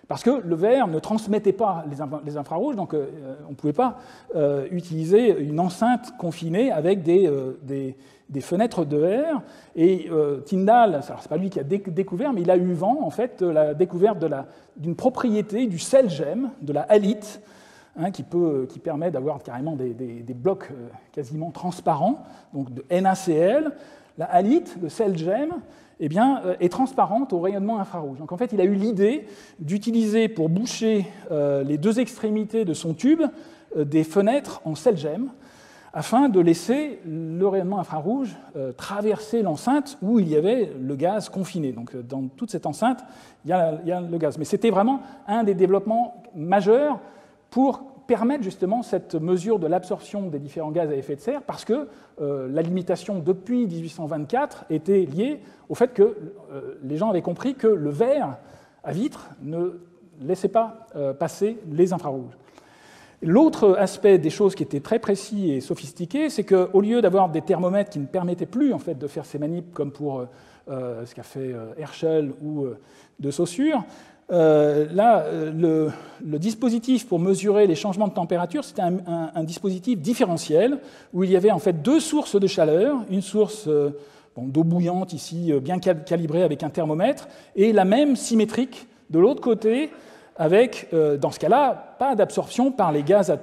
Parce que le verre ne transmettait pas les infrarouges, donc on ne pouvait pas utiliser une enceinte confinée avec des fenêtres de verre. Et Tyndall, ce n'est pas lui qui a découvert, mais il a eu vent en fait, de la découverte d'une propriété du sel gemme, de la halite, qui permet d'avoir carrément des blocs quasiment transparents, donc de NaCl. La halite, le sel gemme, est transparente au rayonnement infrarouge. Donc en fait, il a eu l'idée d'utiliser pour boucher les deux extrémités de son tube des fenêtres en sel gemme, afin de laisser le rayonnement infrarouge traverser l'enceinte où il y avait le gaz confiné. Donc dans toute cette enceinte, il y a le gaz. Mais c'était vraiment un des développements majeurs pour permettre justement cette mesure de l'absorption des différents gaz à effet de serre, parce que la limitation depuis 1824 était liée au fait que les gens avaient compris que le verre à vitre ne laissait pas passer les infrarouges. L'autre aspect des choses qui était très précis et sophistiqué, c'est qu'au lieu d'avoir des thermomètres qui ne permettaient plus en fait, de faire ces manips comme pour ce qu'a fait Herschel ou de Saussure, là, le dispositif pour mesurer les changements de température, c'était un dispositif différentiel où il y avait en fait deux sources de chaleur, une source d'eau bouillante ici bien calibrée avec un thermomètre et la même symétrique de l'autre côté avec, dans ce cas-là, pas d'absorption par les gaz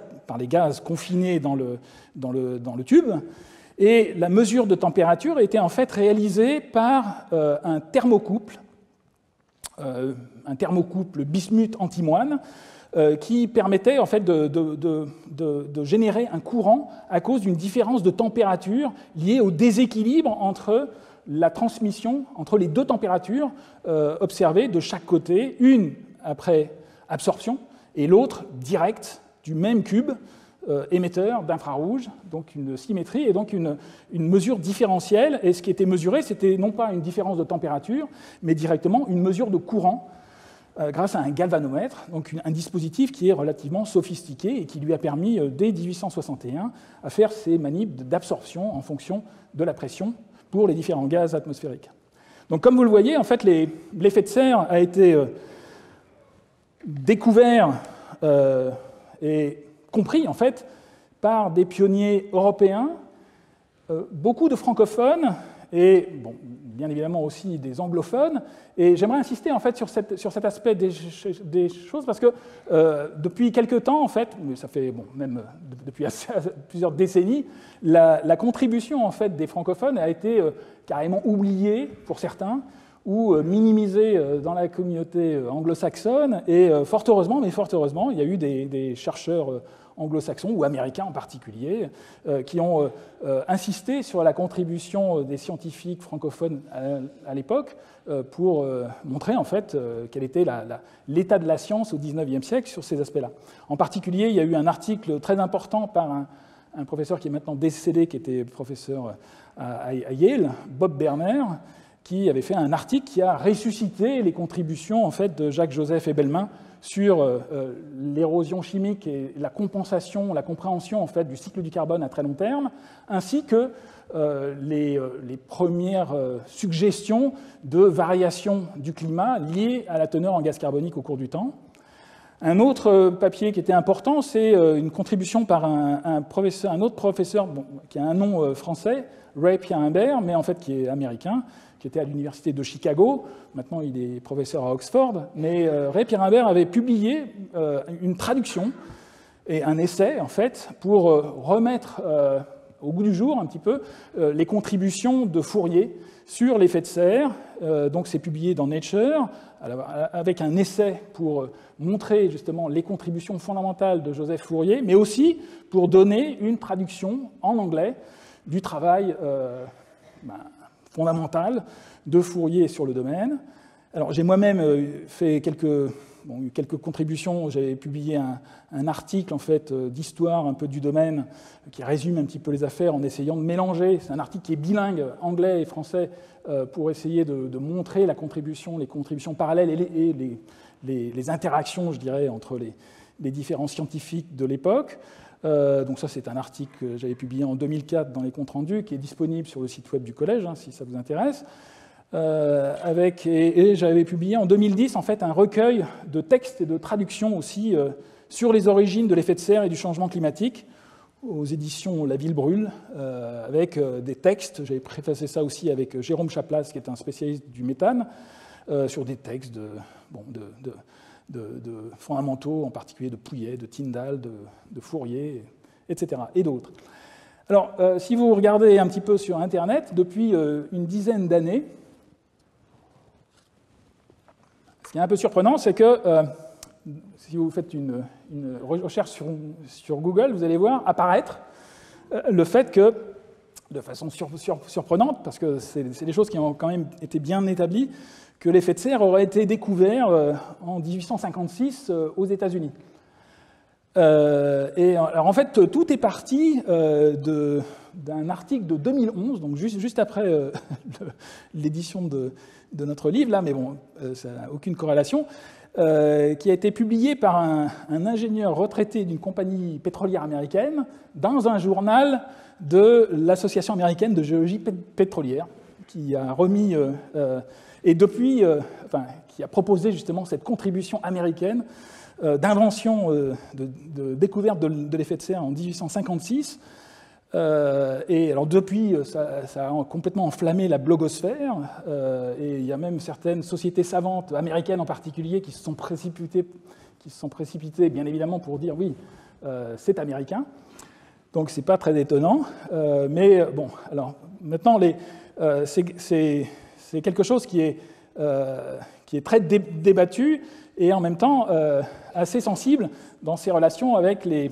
confinés dans le tube. Et la mesure de température était en fait réalisée par un thermocouple bismuth-antimoine qui permettait en fait de générer un courant à cause d'une différence de température liée au déséquilibre entre la transmission, entre les deux températures observées de chaque côté, une après absorption et l'autre directe du même cube émetteur d'infrarouge, donc une symétrie et donc une mesure différentielle. Et ce qui était mesuré, c'était non pas une différence de température, mais directement une mesure de courant grâce à un galvanomètre, donc un dispositif qui est relativement sophistiqué et qui lui a permis, dès 1861, à faire ces manips d'absorption en fonction de la pression pour les différents gaz atmosphériques. Donc comme vous le voyez, en fait, l'effet de serre a été découvert et compris en fait par des pionniers européens, beaucoup de francophones et bon, bien évidemment aussi des anglophones. Et j'aimerais insister en fait sur cet aspect des choses parce que depuis quelque temps en fait, mais ça fait bon, même depuis plusieurs décennies, la contribution en fait des francophones a été carrément oubliée pour certains ou minimisée dans la communauté anglo-saxonne. Et fort heureusement, il y a eu des chercheurs anglo-saxons ou américains en particulier qui ont insisté sur la contribution des scientifiques francophones à l'époque pour montrer en fait quel était l'état de la science au XIXe siècle sur ces aspects-là. En particulier, il y a eu un article très important par un professeur qui est maintenant décédé, qui était professeur à Yale, Bob Berner, qui avait fait un article qui a ressuscité les contributions en fait, de Jacques-Joseph Ebelmain sur l'érosion chimique et la compensation, la compréhension en fait, du cycle du carbone à très long terme, ainsi que les premières suggestions de variation du climat liées à la teneur en gaz carbonique au cours du temps. Un autre papier qui était important, c'est une contribution par un autre professeur bon, qui a un nom français, Ray Pierre Humbert, mais en fait qui est américain, qui était à l'université de Chicago. Maintenant, il est professeur à Oxford. Mais Ray Pierre Humbert avait publié une traduction et un essai, en fait, pour remettre au goût du jour un petit peu les contributions de Fourier sur l'effet de serre. Donc, c'est publié dans Nature, avec un essai pour montrer justement les contributions fondamentales de Joseph Fourier, mais aussi pour donner une traduction en anglais du travail fondamental de Fourier sur le domaine. Alors, j'ai moi-même fait quelques contributions. J'avais publié un article en fait, d'histoire un peu du domaine qui résume un petit peu les affaires en essayant de mélanger. C'est un article qui est bilingue, anglais et français, pour essayer de montrer les contributions parallèles et les interactions, je dirais, entre les différents scientifiques de l'époque. Donc ça, c'est un article que j'avais publié en 2004 dans les comptes rendus, qui est disponible sur le site web du collège, hein, si ça vous intéresse. Et j'avais publié en 2010 en fait, un recueil de textes et de traductions aussi sur les origines de l'effet de serre et du changement climatique aux éditions La Ville Brûle, avec des textes. J'avais préfacé ça aussi avec Jérôme Chaplas, qui est un spécialiste du méthane, sur des textes de fondamentaux, en particulier de Pouillet, de Tyndall, de Fourier, etc., et d'autres. Alors, si vous regardez un petit peu sur Internet, depuis une dizaine d'années, ce qui est un peu surprenant, c'est que si vous faites une recherche sur Google, vous allez voir apparaître le fait que, de façon surprenante, parce que c'est des choses qui ont quand même été bien établies, que l'effet de serre aurait été découvert en 1856 aux États-Unis. Alors en fait, tout est parti d'un article de 2011, donc juste après l'édition de notre livre, là, mais bon, ça n'a aucune corrélation, qui a été publié par un ingénieur retraité d'une compagnie pétrolière américaine dans un journal de l'Association américaine de géologie pétrolière, qui a remis, et depuis, qui a proposé justement cette contribution américaine d'invention, de découverte de l'effet de serre en 1856. Et alors depuis, ça a complètement enflammé la blogosphère, et il y a même certaines sociétés savantes, américaines en particulier, qui se sont précipitées bien évidemment pour dire oui, c'est américain. Donc c'est pas très étonnant, mais bon, alors maintenant c'est quelque chose qui est très débattu et en même temps assez sensible dans ses relations avec les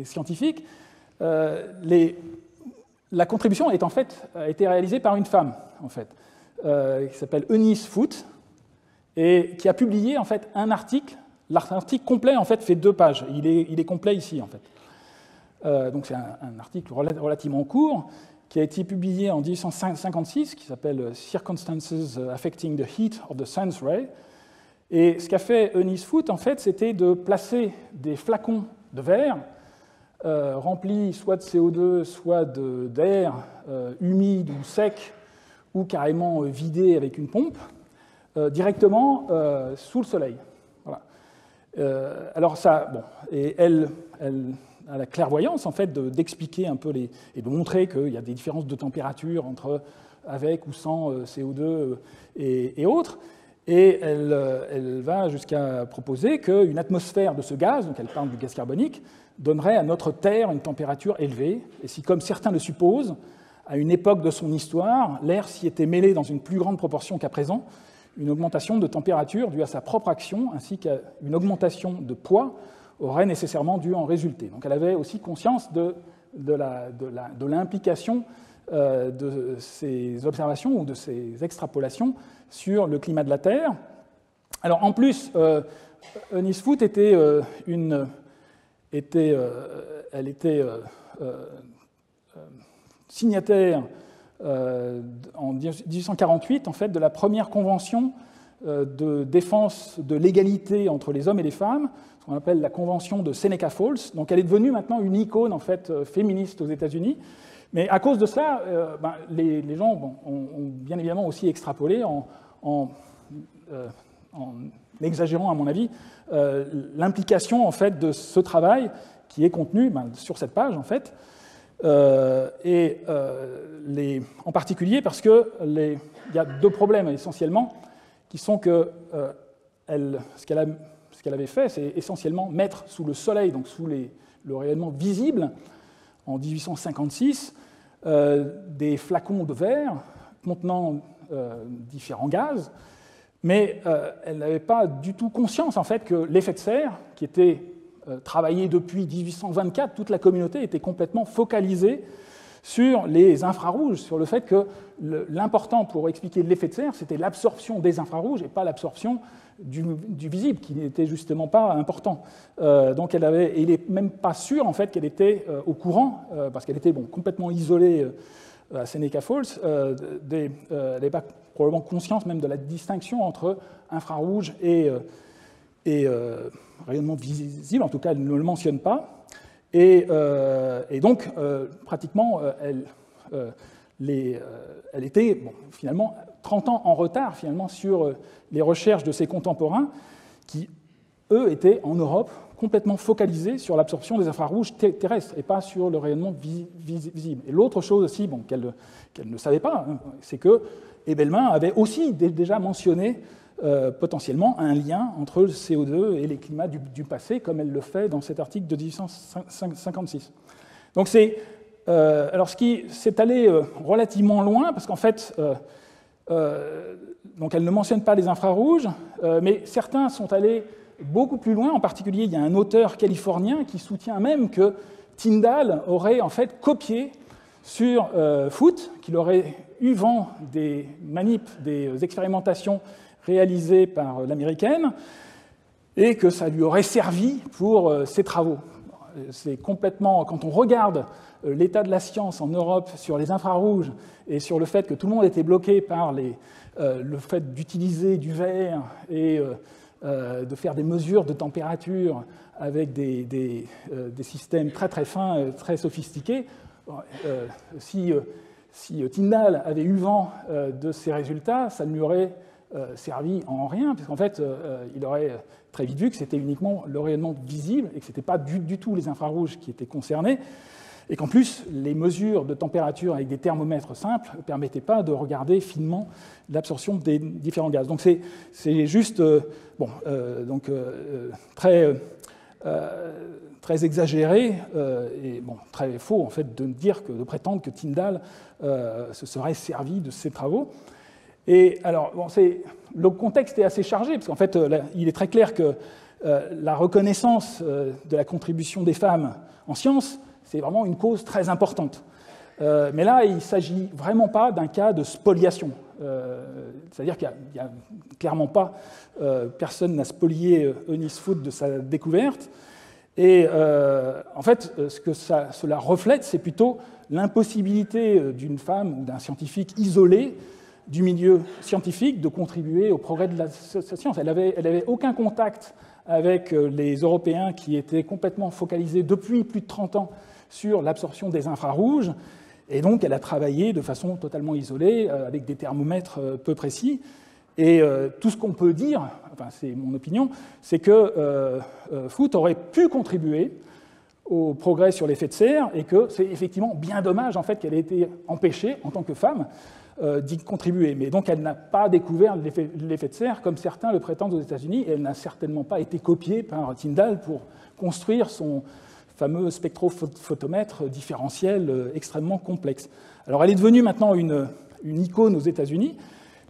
scientifiques. La contribution a été réalisée par une femme, en fait, qui s'appelle Eunice Foote, et qui a publié en fait un article. L'article complet en fait fait 2 pages. Il est complet ici en fait. Donc c'est un article relativement court qui a été publié en 1856, qui s'appelle Circumstances Affecting the Heat of the Sun's Ray. Et ce qu'a fait Eunice Foote, en fait, c'était de placer des flacons de verre remplis soit de CO2, soit d'air humide ou sec, ou carrément vidés avec une pompe, directement sous le soleil. Voilà. Alors ça, bon, et elle a la clairvoyance en fait d'expliquer un peu et de montrer qu'il y a des différences de température avec ou sans CO2 et autres. Et elle va jusqu'à proposer qu'une atmosphère de ce gaz, donc elle parle du gaz carbonique, donnerait à notre Terre une température élevée. Et si, comme certains le supposent, à une époque de son histoire, l'air s'y était mêlé dans une plus grande proportion qu'à présent, une augmentation de température due à sa propre action, ainsi qu'une augmentation de poids, aurait nécessairement dû en résulter. Donc elle avait aussi conscience de l'implication de ces observations ou de ces extrapolations sur le climat de la Terre. Alors en plus, Eunice Foote était signataire en 1848 en fait, de la première convention de défense de l'égalité entre les hommes et les femmes, ce qu'on appelle la convention de Seneca Falls. Donc elle est devenue maintenant une icône en fait, féministe aux États-Unis. Mais à cause de cela, les gens ont bien évidemment aussi extrapolé en exagérant, à mon avis, l'implication en fait, de ce travail qui est contenu sur cette page, en fait, en particulier parce qu'il y a 2 problèmes essentiellement, qui sont que ce qu'elle avait fait, c'est essentiellement mettre sous le soleil, donc sous le rayonnement visible, en 1856, des flacons de verre contenant différents gaz, mais elle n'avait pas du tout conscience en fait, que l'effet de serre, qui était travaillé depuis 1824, toute la communauté était complètement focalisée sur les infrarouges, sur le fait que l'important pour expliquer l'effet de serre, c'était l'absorption des infrarouges et pas l'absorption du visible, qui n'était justement pas important. Donc il n'est même pas sûr en fait, qu'elle était au courant, parce qu'elle était complètement isolée à Seneca Falls, elle n'avait pas probablement conscience même de la distinction entre infrarouge et rayonnement visible, en tout cas elle ne le mentionne pas. Et donc, pratiquement, elle était finalement 30 ans en retard finalement, sur les recherches de ses contemporains qui, eux, étaient en Europe complètement focalisés sur l'absorption des infrarouges terrestres et pas sur le rayonnement visible. Et l'autre chose aussi qu'elle ne savait pas, c'est que Ebelman avait aussi déjà mentionné potentiellement un lien entre le CO2 et les climats du passé, comme elle le fait dans cet article de 1856. Donc alors ce qui s'est allé relativement loin, parce qu'en fait, donc elle ne mentionne pas les infrarouges, mais certains sont allés beaucoup plus loin. En particulier, il y a un auteur californien qui soutient même que Tyndall aurait en fait copié sur Foote, qu'il aurait eu vent des manips, des expérimentations réalisées par l'américaine, et que ça lui aurait servi pour ses travaux. C'est complètement, quand on regarde l'état de la science en Europe sur les infrarouges et sur le fait que tout le monde était bloqué par le fait d'utiliser du verre et de faire des mesures de température avec des systèmes très très fins, très sophistiqués, si Tyndall avait eu vent de ces résultats, ça ne lui aurait servi en rien, puisqu'en fait, il aurait très vite vu que c'était uniquement le rayonnement visible et que ce n'était pas du tout les infrarouges qui étaient concernés, et qu'en plus, les mesures de température avec des thermomètres simples ne permettaient pas de regarder finement l'absorption des différents gaz. Donc c'est juste très exagéré et très faux en fait de prétendre que Tyndall se serait servi de ses travaux. Et alors, le contexte est assez chargé, parce qu'en fait, il est très clair que la reconnaissance de la contribution des femmes en sciences, c'est vraiment une cause très importante. Mais là, il ne s'agit vraiment pas d'un cas de spoliation. C'est-à-dire qu'il n'y a clairement pas, personne n'a spolié Eunice Foot de sa découverte. Et en fait, ce que cela reflète, c'est plutôt l'impossibilité d'une femme ou d'un scientifique isolé du milieu scientifique de contribuer au progrès de la science. Elle avait aucun contact avec les Européens qui étaient complètement focalisés depuis plus de 30 ans sur l'absorption des infrarouges, et donc elle a travaillé de façon totalement isolée, avec des thermomètres peu précis. Et tout ce qu'on peut dire, enfin c'est mon opinion, c'est que Foot aurait pu contribuer au progrès sur l'effet de serre, et que c'est effectivement bien dommage en fait qu'elle ait été empêchée en tant que femme d'y contribuer. Mais donc elle n'a pas découvert l'effet de serre comme certains le prétendent aux États-Unis, et elle n'a certainement pas été copiée par Tyndall pour construire son fameux spectrophotomètre différentiel extrêmement complexe. Alors elle est devenue maintenant une icône aux États-Unis,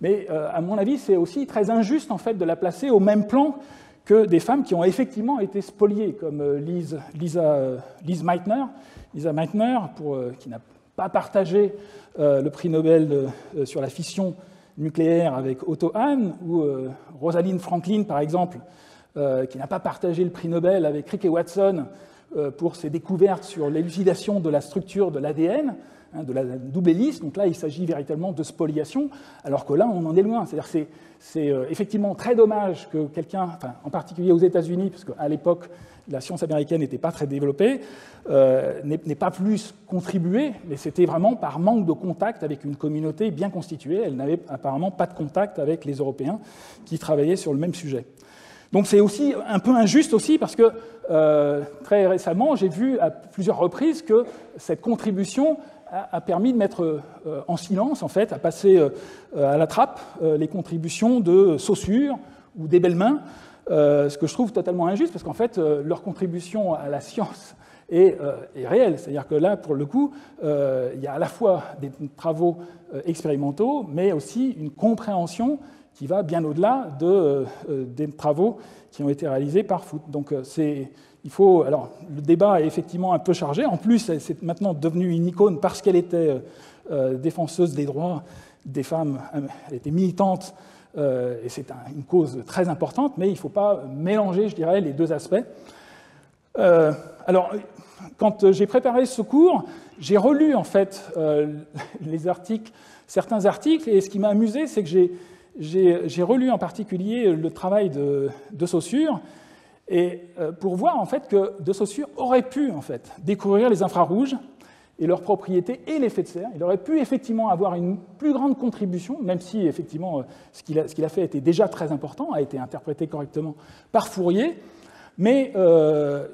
mais à mon avis c'est aussi très injuste en fait de la placer au même plan que des femmes qui ont effectivement été spoliées, comme Lisa Meitner, qui n'a pas partagé le prix Nobel sur la fission nucléaire avec Otto Hahn, ou Rosalind Franklin, par exemple, qui n'a pas partagé le prix Nobel avec Crick et Watson pour ses découvertes sur l'élucidation de la structure de l'ADN, de la double hélice. Donc là, il s'agit véritablement de spoliation, alors que là, on en est loin. C'est-à-dire que c'est effectivement très dommage que quelqu'un, en particulier aux États-Unis, parce qu'à l'époque, la science américaine n'était pas très développée, n'ait pas plus contribué, mais c'était vraiment par manque de contact avec une communauté bien constituée. Elle n'avait apparemment pas de contact avec les Européens qui travaillaient sur le même sujet. Donc c'est aussi un peu injuste aussi parce que très récemment, j'ai vu à plusieurs reprises que cette contribution a permis de mettre en silence, en fait, à passer à la trappe les contributions de Saussure ou des Bellemains, ce que je trouve totalement injuste parce qu'en fait, leur contribution à la science est réelle. C'est-à-dire que là, pour le coup, il y a à la fois des travaux expérimentaux, mais aussi une compréhension qui va bien au-delà des travaux qui ont été réalisés par Foot. Donc alors, le débat est effectivement un peu chargé. En plus, c'est maintenant devenu une icône parce qu'elle était défenseuse des droits des femmes. Elle était militante, et c'est une cause très importante, mais il ne faut pas mélanger, je dirais, les deux aspects. Alors, quand j'ai préparé ce cours, j'ai relu, en fait, certains articles, et ce qui m'a amusé, c'est que j'ai relu en particulier le travail de Saussure, et pour voir en fait que de Saussure aurait pu en fait découvrir les infrarouges et leurs propriétés et l'effet de serre. Il aurait pu effectivement avoir une plus grande contribution, même si effectivement ce qu'il a fait était déjà très important, a été interprété correctement par Fourier, mais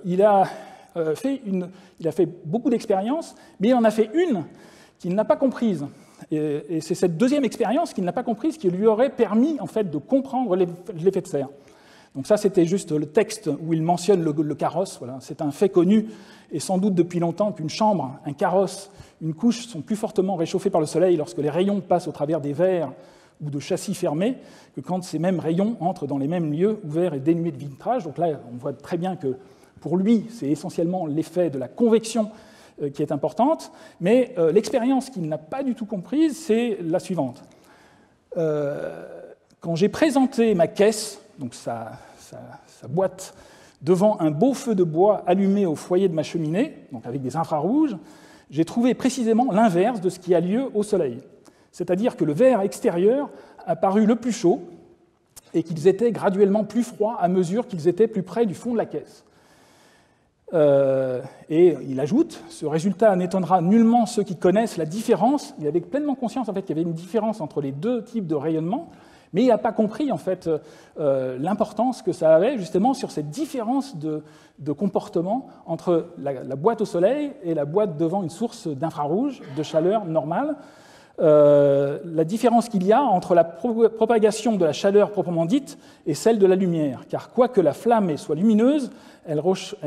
il a fait beaucoup d'expériences, mais il en a fait une qu'il n'a pas comprise. Et c'est cette deuxième expérience qu'il n'a pas comprise qui lui aurait permis en fait de comprendre l'effet de serre. Donc ça, c'était juste le texte où il mentionne le carrosse. Voilà. C'est un fait connu, et sans doute depuis longtemps, qu'une chambre, un carrosse, une couche sont plus fortement réchauffés par le soleil lorsque les rayons passent au travers des verres ou de châssis fermés que quand ces mêmes rayons entrent dans les mêmes lieux ouverts et dénués de vitrage. Donc là, on voit très bien que pour lui, c'est essentiellement l'effet de la convection qui est importante, mais l'expérience qu'il n'a pas du tout comprise, c'est la suivante. Quand j'ai présenté ma caisse, donc sa sa boîte devant un beau feu de bois allumé au foyer de ma cheminée, donc avec des infrarouges, j'ai trouvé précisément l'inverse de ce qui a lieu au Soleil. C'est-à-dire que le verre extérieur a paru le plus chaud et qu'ils étaient graduellement plus froids à mesure qu'ils étaient plus près du fond de la caisse. Et il ajoute, ce résultat n'étonnera nullement ceux qui connaissent la différence. Il avait pleinement conscience en fait, qu'il y avait une différence entre les deux types de rayonnement, mais il n'a pas compris en fait, l'importance que ça avait justement sur cette différence de comportement entre la boîte au soleil et la boîte devant une source d'infrarouge, de chaleur normale. La différence qu'il y a entre la propagation de la chaleur proprement dite et celle de la lumière, car quoique la flamme soit lumineuse, elle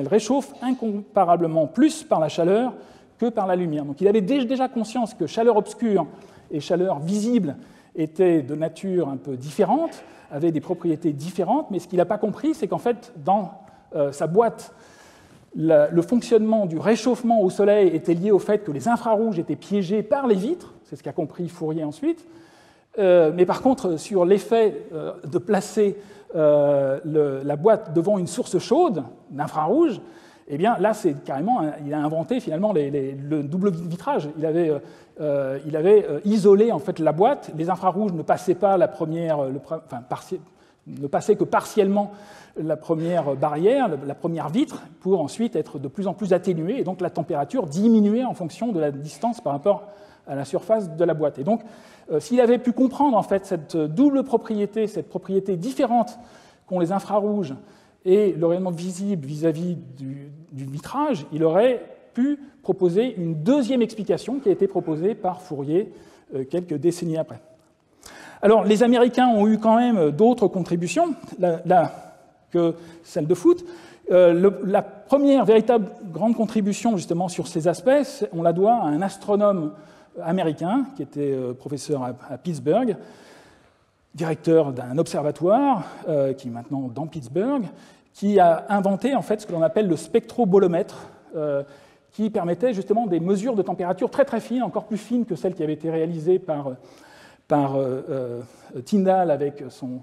réchauffe incomparablement plus par la chaleur que par la lumière. Donc il avait déjà conscience que chaleur obscure et chaleur visible étaient de nature un peu différente, avaient des propriétés différentes, mais ce qu'il n'a pas compris, c'est qu'en fait, dans sa boîte, le fonctionnement du réchauffement au soleil était lié au fait que les infrarouges étaient piégés par les vitres, c'est ce qu'a compris Fourier ensuite, mais par contre, sur l'effet de placer la boîte devant une source chaude d'infrarouge, eh bien là, c'est carrément, il a inventé finalement le double vitrage. Il avait isolé en fait la boîte. Les infrarouges ne passaient pas ne passaient que partiellement la première barrière, la première vitre, pour ensuite être de plus en plus atténuée, et donc la température diminuait en fonction de la distance par rapport à la surface de la boîte. Et donc, s'il avait pu comprendre en fait cette double propriété, cette propriété différente qu'ont les infrarouges et le rayonnement visible vis-à-vis du vitrage, il aurait pu proposer une deuxième explication qui a été proposée par Fourier quelques décennies après. Alors, les Américains ont eu quand même d'autres contributions que celle de Foote. La première véritable grande contribution justement sur ces aspects, on la doit à un astronome américain qui était professeur à Pittsburgh, directeur d'un observatoire qui est maintenant dans Pittsburgh, qui a inventé en fait ce que l'on appelle le spectrobolomètre, qui permettait justement des mesures de température très très fines, encore plus fines que celles qui avaient été réalisées par Tyndall avec son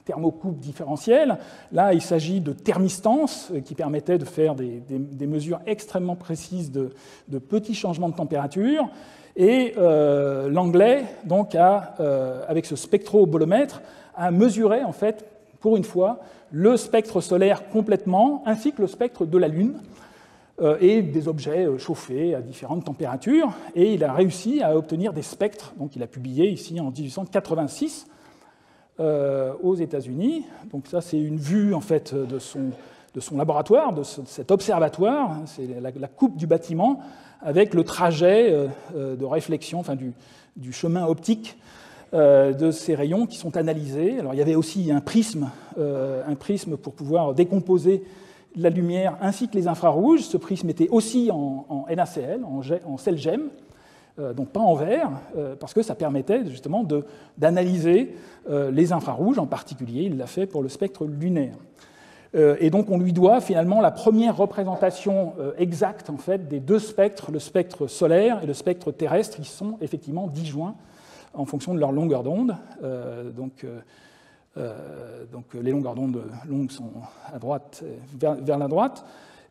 thermocouple différentiel. Là, il s'agit de thermistance qui permettait de faire des mesures extrêmement précises de petits changements de température. Et l'anglais, donc, avec ce spectrobolomètre, a mesuré, en fait, pour une fois, le spectre solaire complètement, ainsi que le spectre de la Lune, et des objets chauffés à différentes températures. Et il a réussi à obtenir des spectres, donc il a publié ici en 1886, aux États-Unis. Donc ça, c'est une vue en fait de son laboratoire, de cet observatoire. C'est la coupe du bâtiment avec le trajet de réflexion, enfin du chemin optique de ces rayons qui sont analysés. Alors il y avait aussi un prisme pour pouvoir décomposer la lumière ainsi que les infrarouges. Ce prisme était aussi en NaCl, en sel gemme. Donc pas en verre, parce que ça permettait justement d'analyser les infrarouges, en particulier, il l'a fait pour le spectre lunaire. Et donc on lui doit finalement la première représentation exacte en fait, des deux spectres, le spectre solaire et le spectre terrestre, qui sont effectivement disjoints en fonction de leur longueur d'onde. Donc les longueurs d'onde longues sont à droite, vers la droite,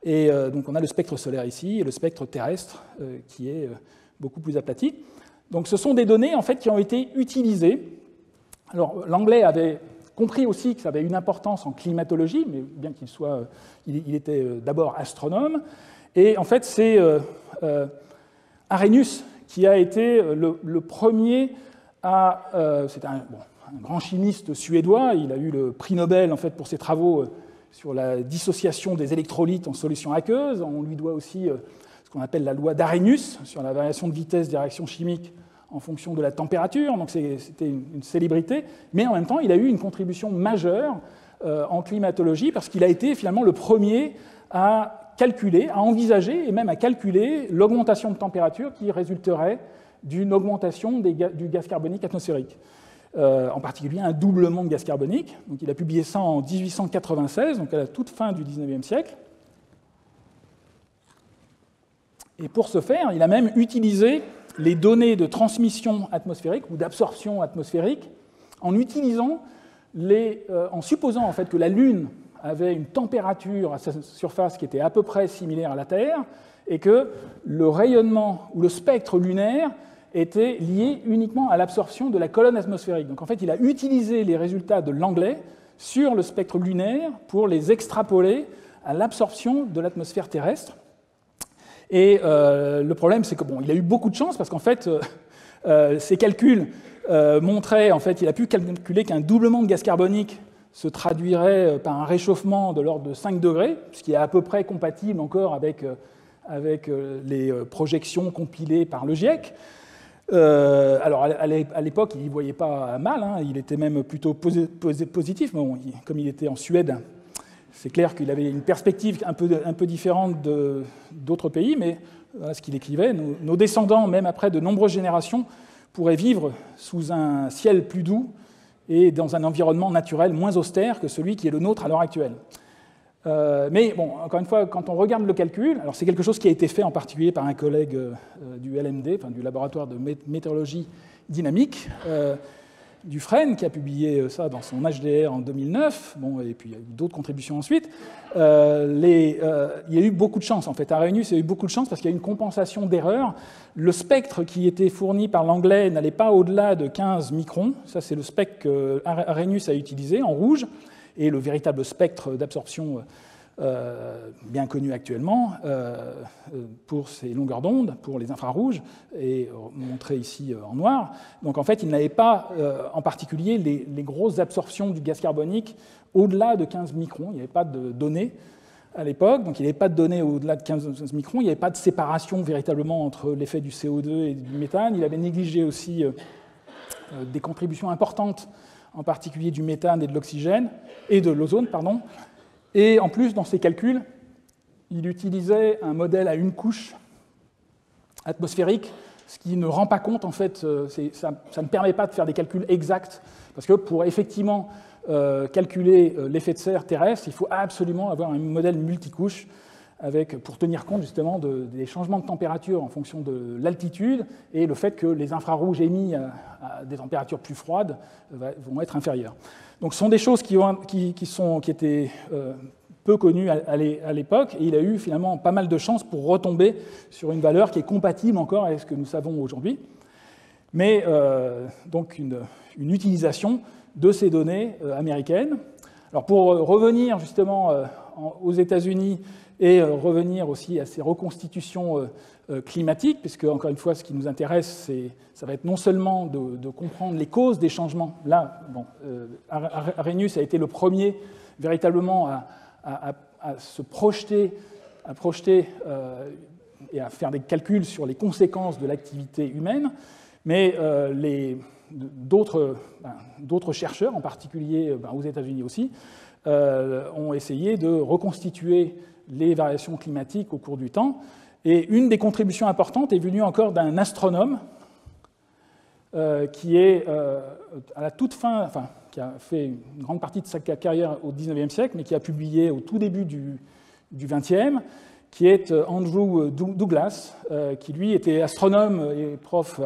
et donc on a le spectre solaire ici et le spectre terrestre qui est beaucoup plus aplati. Donc ce sont des données en fait, qui ont été utilisées. Alors l'anglais avait compris aussi que ça avait une importance en climatologie, mais bien qu'il soit, il était d'abord astronome. Et en fait, c'est Arrhenius qui a été le premier à... c'est un grand chimiste suédois. Il a eu le prix Nobel en fait, pour ses travaux sur la dissociation des électrolytes en solution aqueuse. On lui doit aussi ce qu'on appelle la loi d'Arrhenius sur la variation de vitesse des réactions chimiques en fonction de la température. Donc c'était une célébrité, mais en même temps, il a eu une contribution majeure en climatologie parce qu'il a été finalement le premier à calculer, à envisager et même à calculer l'augmentation de température qui résulterait d'une augmentation du gaz carbonique atmosphérique. En particulier un doublement de gaz carbonique. Donc il a publié ça en 1896, donc à la toute fin du XIXe siècle. Et pour ce faire, il a même utilisé les données de transmission atmosphérique ou d'absorption atmosphérique en utilisant en supposant en fait que la Lune avait une température à sa surface qui était à peu près similaire à la Terre, et que le rayonnement ou le spectre lunaire était lié uniquement à l'absorption de la colonne atmosphérique. Donc en fait, il a utilisé les résultats de Langlais sur le spectre lunaire pour les extrapoler à l'absorption de l'atmosphère terrestre. Et le problème, c'est que bon, il a eu beaucoup de chance parce qu'en fait, ses calculs montraient, en fait, il a pu calculer qu'un doublement de gaz carbonique se traduirait par un réchauffement de l'ordre de 5 degrés, ce qui est à peu près compatible encore avec les projections compilées par le GIEC. Alors à l'époque, il n'y voyait pas mal, hein, il était même plutôt positif, mais bon, comme il était en Suède, c'est clair qu'il avait une perspective un peu différente d'autres pays, mais voilà ce qu'il écrivait. Nos descendants, même après de nombreuses générations, pourraient vivre sous un ciel plus doux et dans un environnement naturel moins austère que celui qui est le nôtre à l'heure actuelle. Mais bon, encore une fois, quand on regarde le calcul, alors c'est quelque chose qui a été fait en particulier par un collègue du LMD, enfin du laboratoire de météorologie dynamique, du Fresne, qui a publié ça dans son HDR en 2009, bon, et puis il y a eu d'autres contributions ensuite. Il y a eu beaucoup de chance, en fait. Arrhenius, il y a eu beaucoup de chance parce qu'il y a eu une compensation d'erreurs. Le spectre qui était fourni par Langlais n'allait pas au-delà de 15 microns. Ça, c'est le spectre qu'Arrhenius a utilisé en rouge. Et le véritable spectre d'absorption bien connu actuellement pour ces longueurs d'onde, pour les infrarouges, est montré ici en noir. Donc en fait, il n'avait pas en particulier les grosses absorptions du gaz carbonique au-delà de 15 microns. Il n'y avait pas de données à l'époque, donc il n'y avait pas de données au-delà de 15 microns. Il n'y avait pas de séparation véritablement entre l'effet du CO2 et du méthane. Il avait négligé aussi des contributions importantes, en particulier du méthane et de l'oxygène, et de l'ozone, pardon. Et en plus, dans ses calculs, il utilisait un modèle à une couche atmosphérique, ce qui ne rend pas compte, en fait, ça ne permet pas de faire des calculs exacts, parce que pour effectivement calculer l'effet de serre terrestre, il faut absolument avoir un modèle multicouche, pour tenir compte justement des changements de température en fonction de l'altitude et le fait que les infrarouges émis à des températures plus froides vont être inférieures. Donc ce sont des choses qui étaient peu connues à l'époque, et il a eu finalement pas mal de chance pour retomber sur une valeur qui est compatible encore avec ce que nous savons aujourd'hui. Mais donc une utilisation de ces données américaines. Alors pour revenir justement aux États-Unis, et revenir aussi à ces reconstitutions climatiques, puisque, encore une fois, ce qui nous intéresse, ça va être non seulement de comprendre les causes des changements. Là, bon, Arrhenius a été le premier véritablement à se projeter, et à faire des calculs sur les conséquences de l'activité humaine, mais d'autres chercheurs, en particulier aux États-Unis aussi, ont essayé de reconstituer les variations climatiques au cours du temps. Et une des contributions importantes est venue encore d'un astronome qui est à la toute fin, enfin, qui a fait une grande partie de sa carrière au XIXe siècle, mais qui a publié au tout début du XXe, qui est Andrew Douglas, qui lui était astronome et prof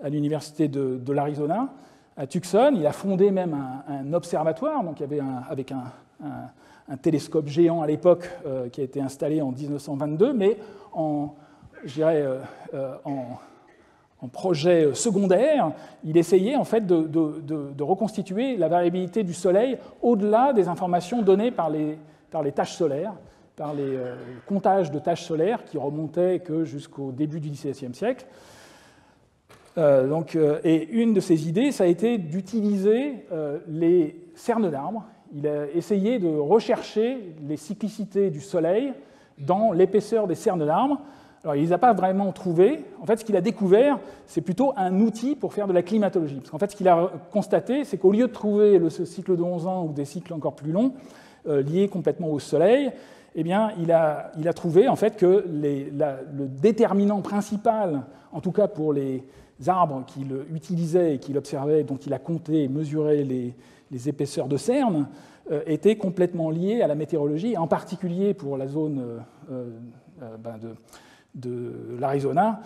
à l'université de l'Arizona, à Tucson. Il a fondé même un observatoire, donc il y avait avec un télescope géant à l'époque qui a été installé en 1922, mais en projet secondaire, il essayait en fait de reconstituer la variabilité du Soleil au-delà des informations données par les taches solaires, par les comptages de taches solaires qui remontaient que jusqu'au début du XVIIe siècle. Et une de ses idées, ça a été d'utiliser les cernes d'arbres. Il a essayé de rechercher les cyclicités du Soleil dans l'épaisseur des cernes d'arbres. Alors, il ne les a pas vraiment trouvées. En fait, ce qu'il a découvert, c'est plutôt un outil pour faire de la climatologie. Parce qu'en fait, ce qu'il a constaté, c'est qu'au lieu de trouver ce cycle de 11 ans ou des cycles encore plus longs, liés complètement au Soleil, eh bien, il a trouvé en fait que le déterminant principal, en tout cas pour les arbres qu'il utilisait et qu'il observait, dont il a compté et mesuré les épaisseurs de cernes, étaient complètement liés à la météorologie, en particulier pour la zone de l'Arizona,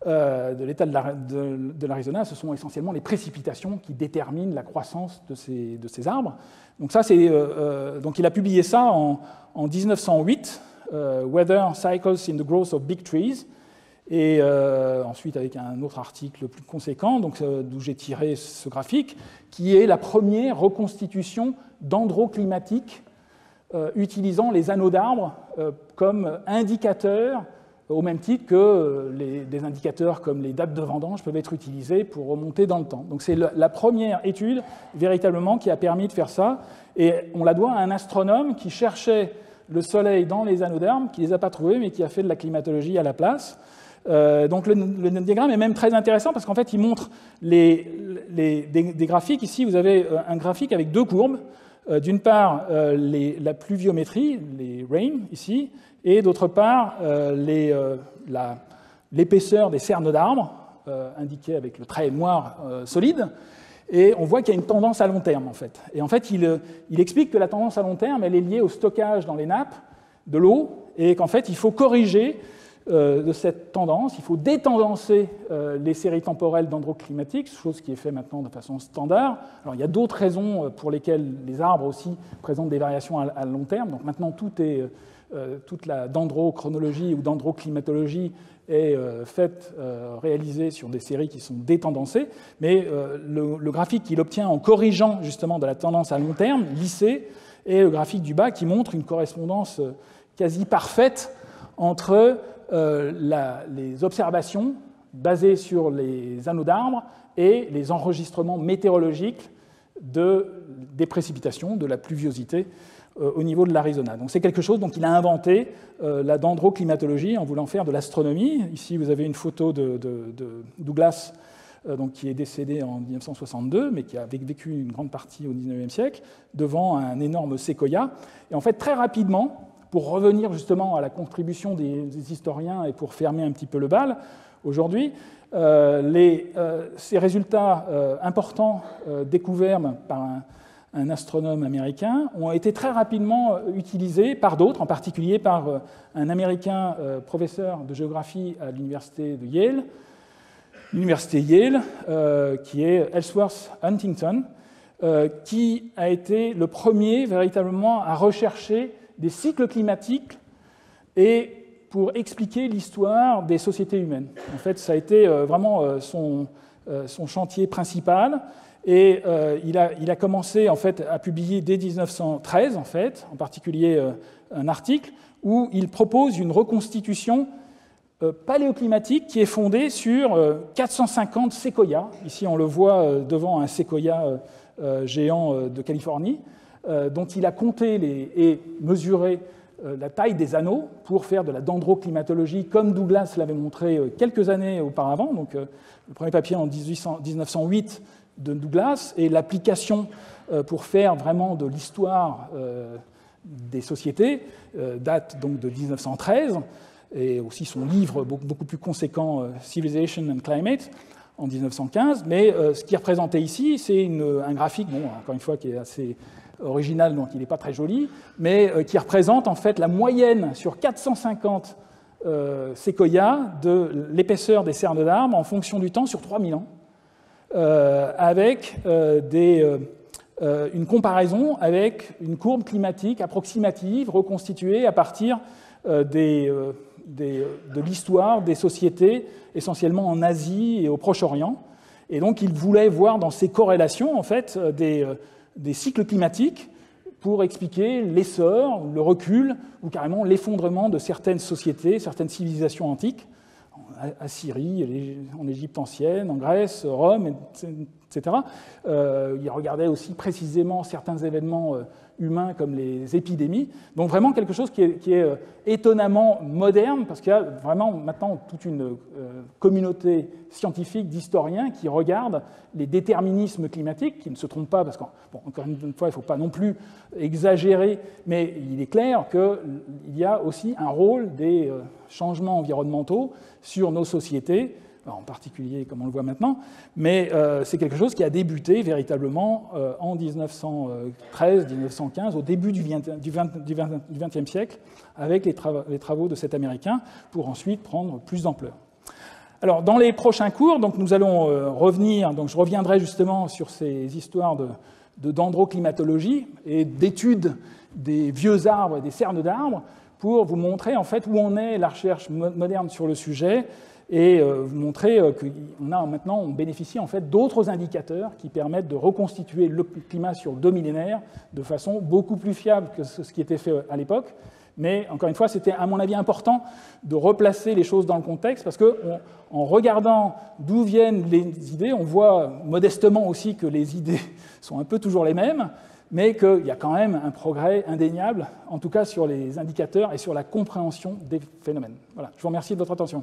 de l'État de l'Arizona, ce sont essentiellement les précipitations qui déterminent la croissance de ces arbres. Donc, donc il a publié ça en 1908, Weather Cycles in the Growth of Big Trees, et ensuite avec un autre article plus conséquent, d'où j'ai tiré ce graphique, qui est la première reconstitution dendroclimatique utilisant les anneaux d'arbres comme indicateurs, au même titre que des indicateurs comme les dates de vendange peuvent être utilisés pour remonter dans le temps. Donc c'est la première étude véritablement qui a permis de faire ça, et on la doit à un astronome qui cherchait le Soleil dans les anneaux d'arbres, qui ne les a pas trouvés, mais qui a fait de la climatologie à la place. Donc le diagramme est même très intéressant parce qu'en fait il montre des graphiques. Ici vous avez un graphique avec deux courbes. D'une part la pluviométrie, les rain ici, et d'autre part l'épaisseur des cernes d'arbres, indiquée avec le trait noir solide. Et on voit qu'il y a une tendance à long terme, en fait. Et en fait, il explique que la tendance à long terme, elle est liée au stockage dans les nappes de l'eau, et qu'en fait, il faut corriger de cette tendance, il faut détendancer les séries temporelles dendroclimatiques, chose qui est faite maintenant de façon standard. Alors, il y a d'autres raisons pour lesquelles les arbres aussi présentent des variations à long terme. Donc maintenant, toute la dendrochronologie ou dendroclimatologie est réalisée sur des séries qui sont détendancées, mais le graphique qu'il obtient en corrigeant justement de la tendance à long terme, lissée, est le graphique du bas qui montre une correspondance quasi parfaite entre les observations basées sur les anneaux d'arbres et les enregistrements météorologiques des précipitations, de la pluviosité au niveau de l'Arizona. Donc c'est quelque chose, donc il a inventé la dendroclimatologie en voulant faire de l'astronomie. Ici vous avez une photo de Douglas, donc, qui est décédé en 1962, mais qui a vécu une grande partie au XIXe siècle, devant un énorme séquoia. Et en fait, très rapidement, pour revenir justement à la contribution des historiens et pour fermer un petit peu le bal, aujourd'hui, ces résultats importants découverts par un astronome américain ont été très rapidement utilisés par d'autres, en particulier par un Américain professeur de géographie à l'université de Yale, qui est Ellsworth Huntington, qui a été le premier véritablement à rechercher des cycles climatiques et pour expliquer l'histoire des sociétés humaines. En fait, ça a été vraiment son chantier principal. Et il a commencé en fait, à publier dès 1913, en particulier un article où il propose une reconstitution paléoclimatique qui est fondée sur 450 séquoias. Ici, on le voit devant un séquoia géant de Californie, dont il a compté et mesuré la taille des anneaux pour faire de la dendroclimatologie, comme Douglas l'avait montré quelques années auparavant. Donc, le premier papier en 1908 de Douglas, et l'application pour faire vraiment de l'histoire des sociétés date donc de 1913, et aussi son livre beaucoup plus conséquent, Civilization and Climate, en 1915. Mais ce qui est représenté ici, c'est un graphique, bon, encore une fois, qui est assez original, donc il n'est pas très joli, mais qui représente en fait la moyenne sur 450 séquoias de l'épaisseur des cernes d'arbres en fonction du temps sur 3000 ans, avec une comparaison avec une courbe climatique approximative reconstituée à partir de l'histoire des sociétés, essentiellement en Asie et au Proche-Orient. Et donc il voulait voir dans ces corrélations en fait, des cycles climatiques pour expliquer l'essor, le recul ou carrément l'effondrement de certaines sociétés, certaines civilisations antiques, en Syrie, en Égypte ancienne, en Grèce, Rome, etc. Il regardait aussi précisément certains événements humains comme les épidémies. Donc vraiment quelque chose qui est étonnamment moderne, parce qu'il y a vraiment maintenant toute une communauté scientifique d'historiens qui regardent les déterminismes climatiques, qui ne se trompent pas, parce qu'encore une fois, il ne faut pas non plus exagérer, mais il est clair qu'il y a aussi un rôle des changements environnementaux sur nos sociétés, en particulier comme on le voit maintenant, mais c'est quelque chose qui a débuté véritablement en 1913-1915, au début du XXe siècle, avec les travaux de cet Américain, pour ensuite prendre plus d'ampleur. Alors, dans les prochains cours, donc, nous allons revenir, donc je reviendrai justement sur ces histoires de dendroclimatologie et d'études des vieux arbres et des cernes d'arbres pour vous montrer en fait où en est la recherche moderne sur le sujet et vous montrer on bénéficie en fait d'autres indicateurs qui permettent de reconstituer le climat sur 2 millénaires de façon beaucoup plus fiable que ce qui était fait à l'époque. Mais encore une fois, c'était à mon avis important de replacer les choses dans le contexte parce qu'en regardant d'où viennent les idées, on voit modestement aussi que les idées sont un peu toujours les mêmes, mais qu'il y a quand même un progrès indéniable, en tout cas sur les indicateurs et sur la compréhension des phénomènes. Voilà, je vous remercie de votre attention.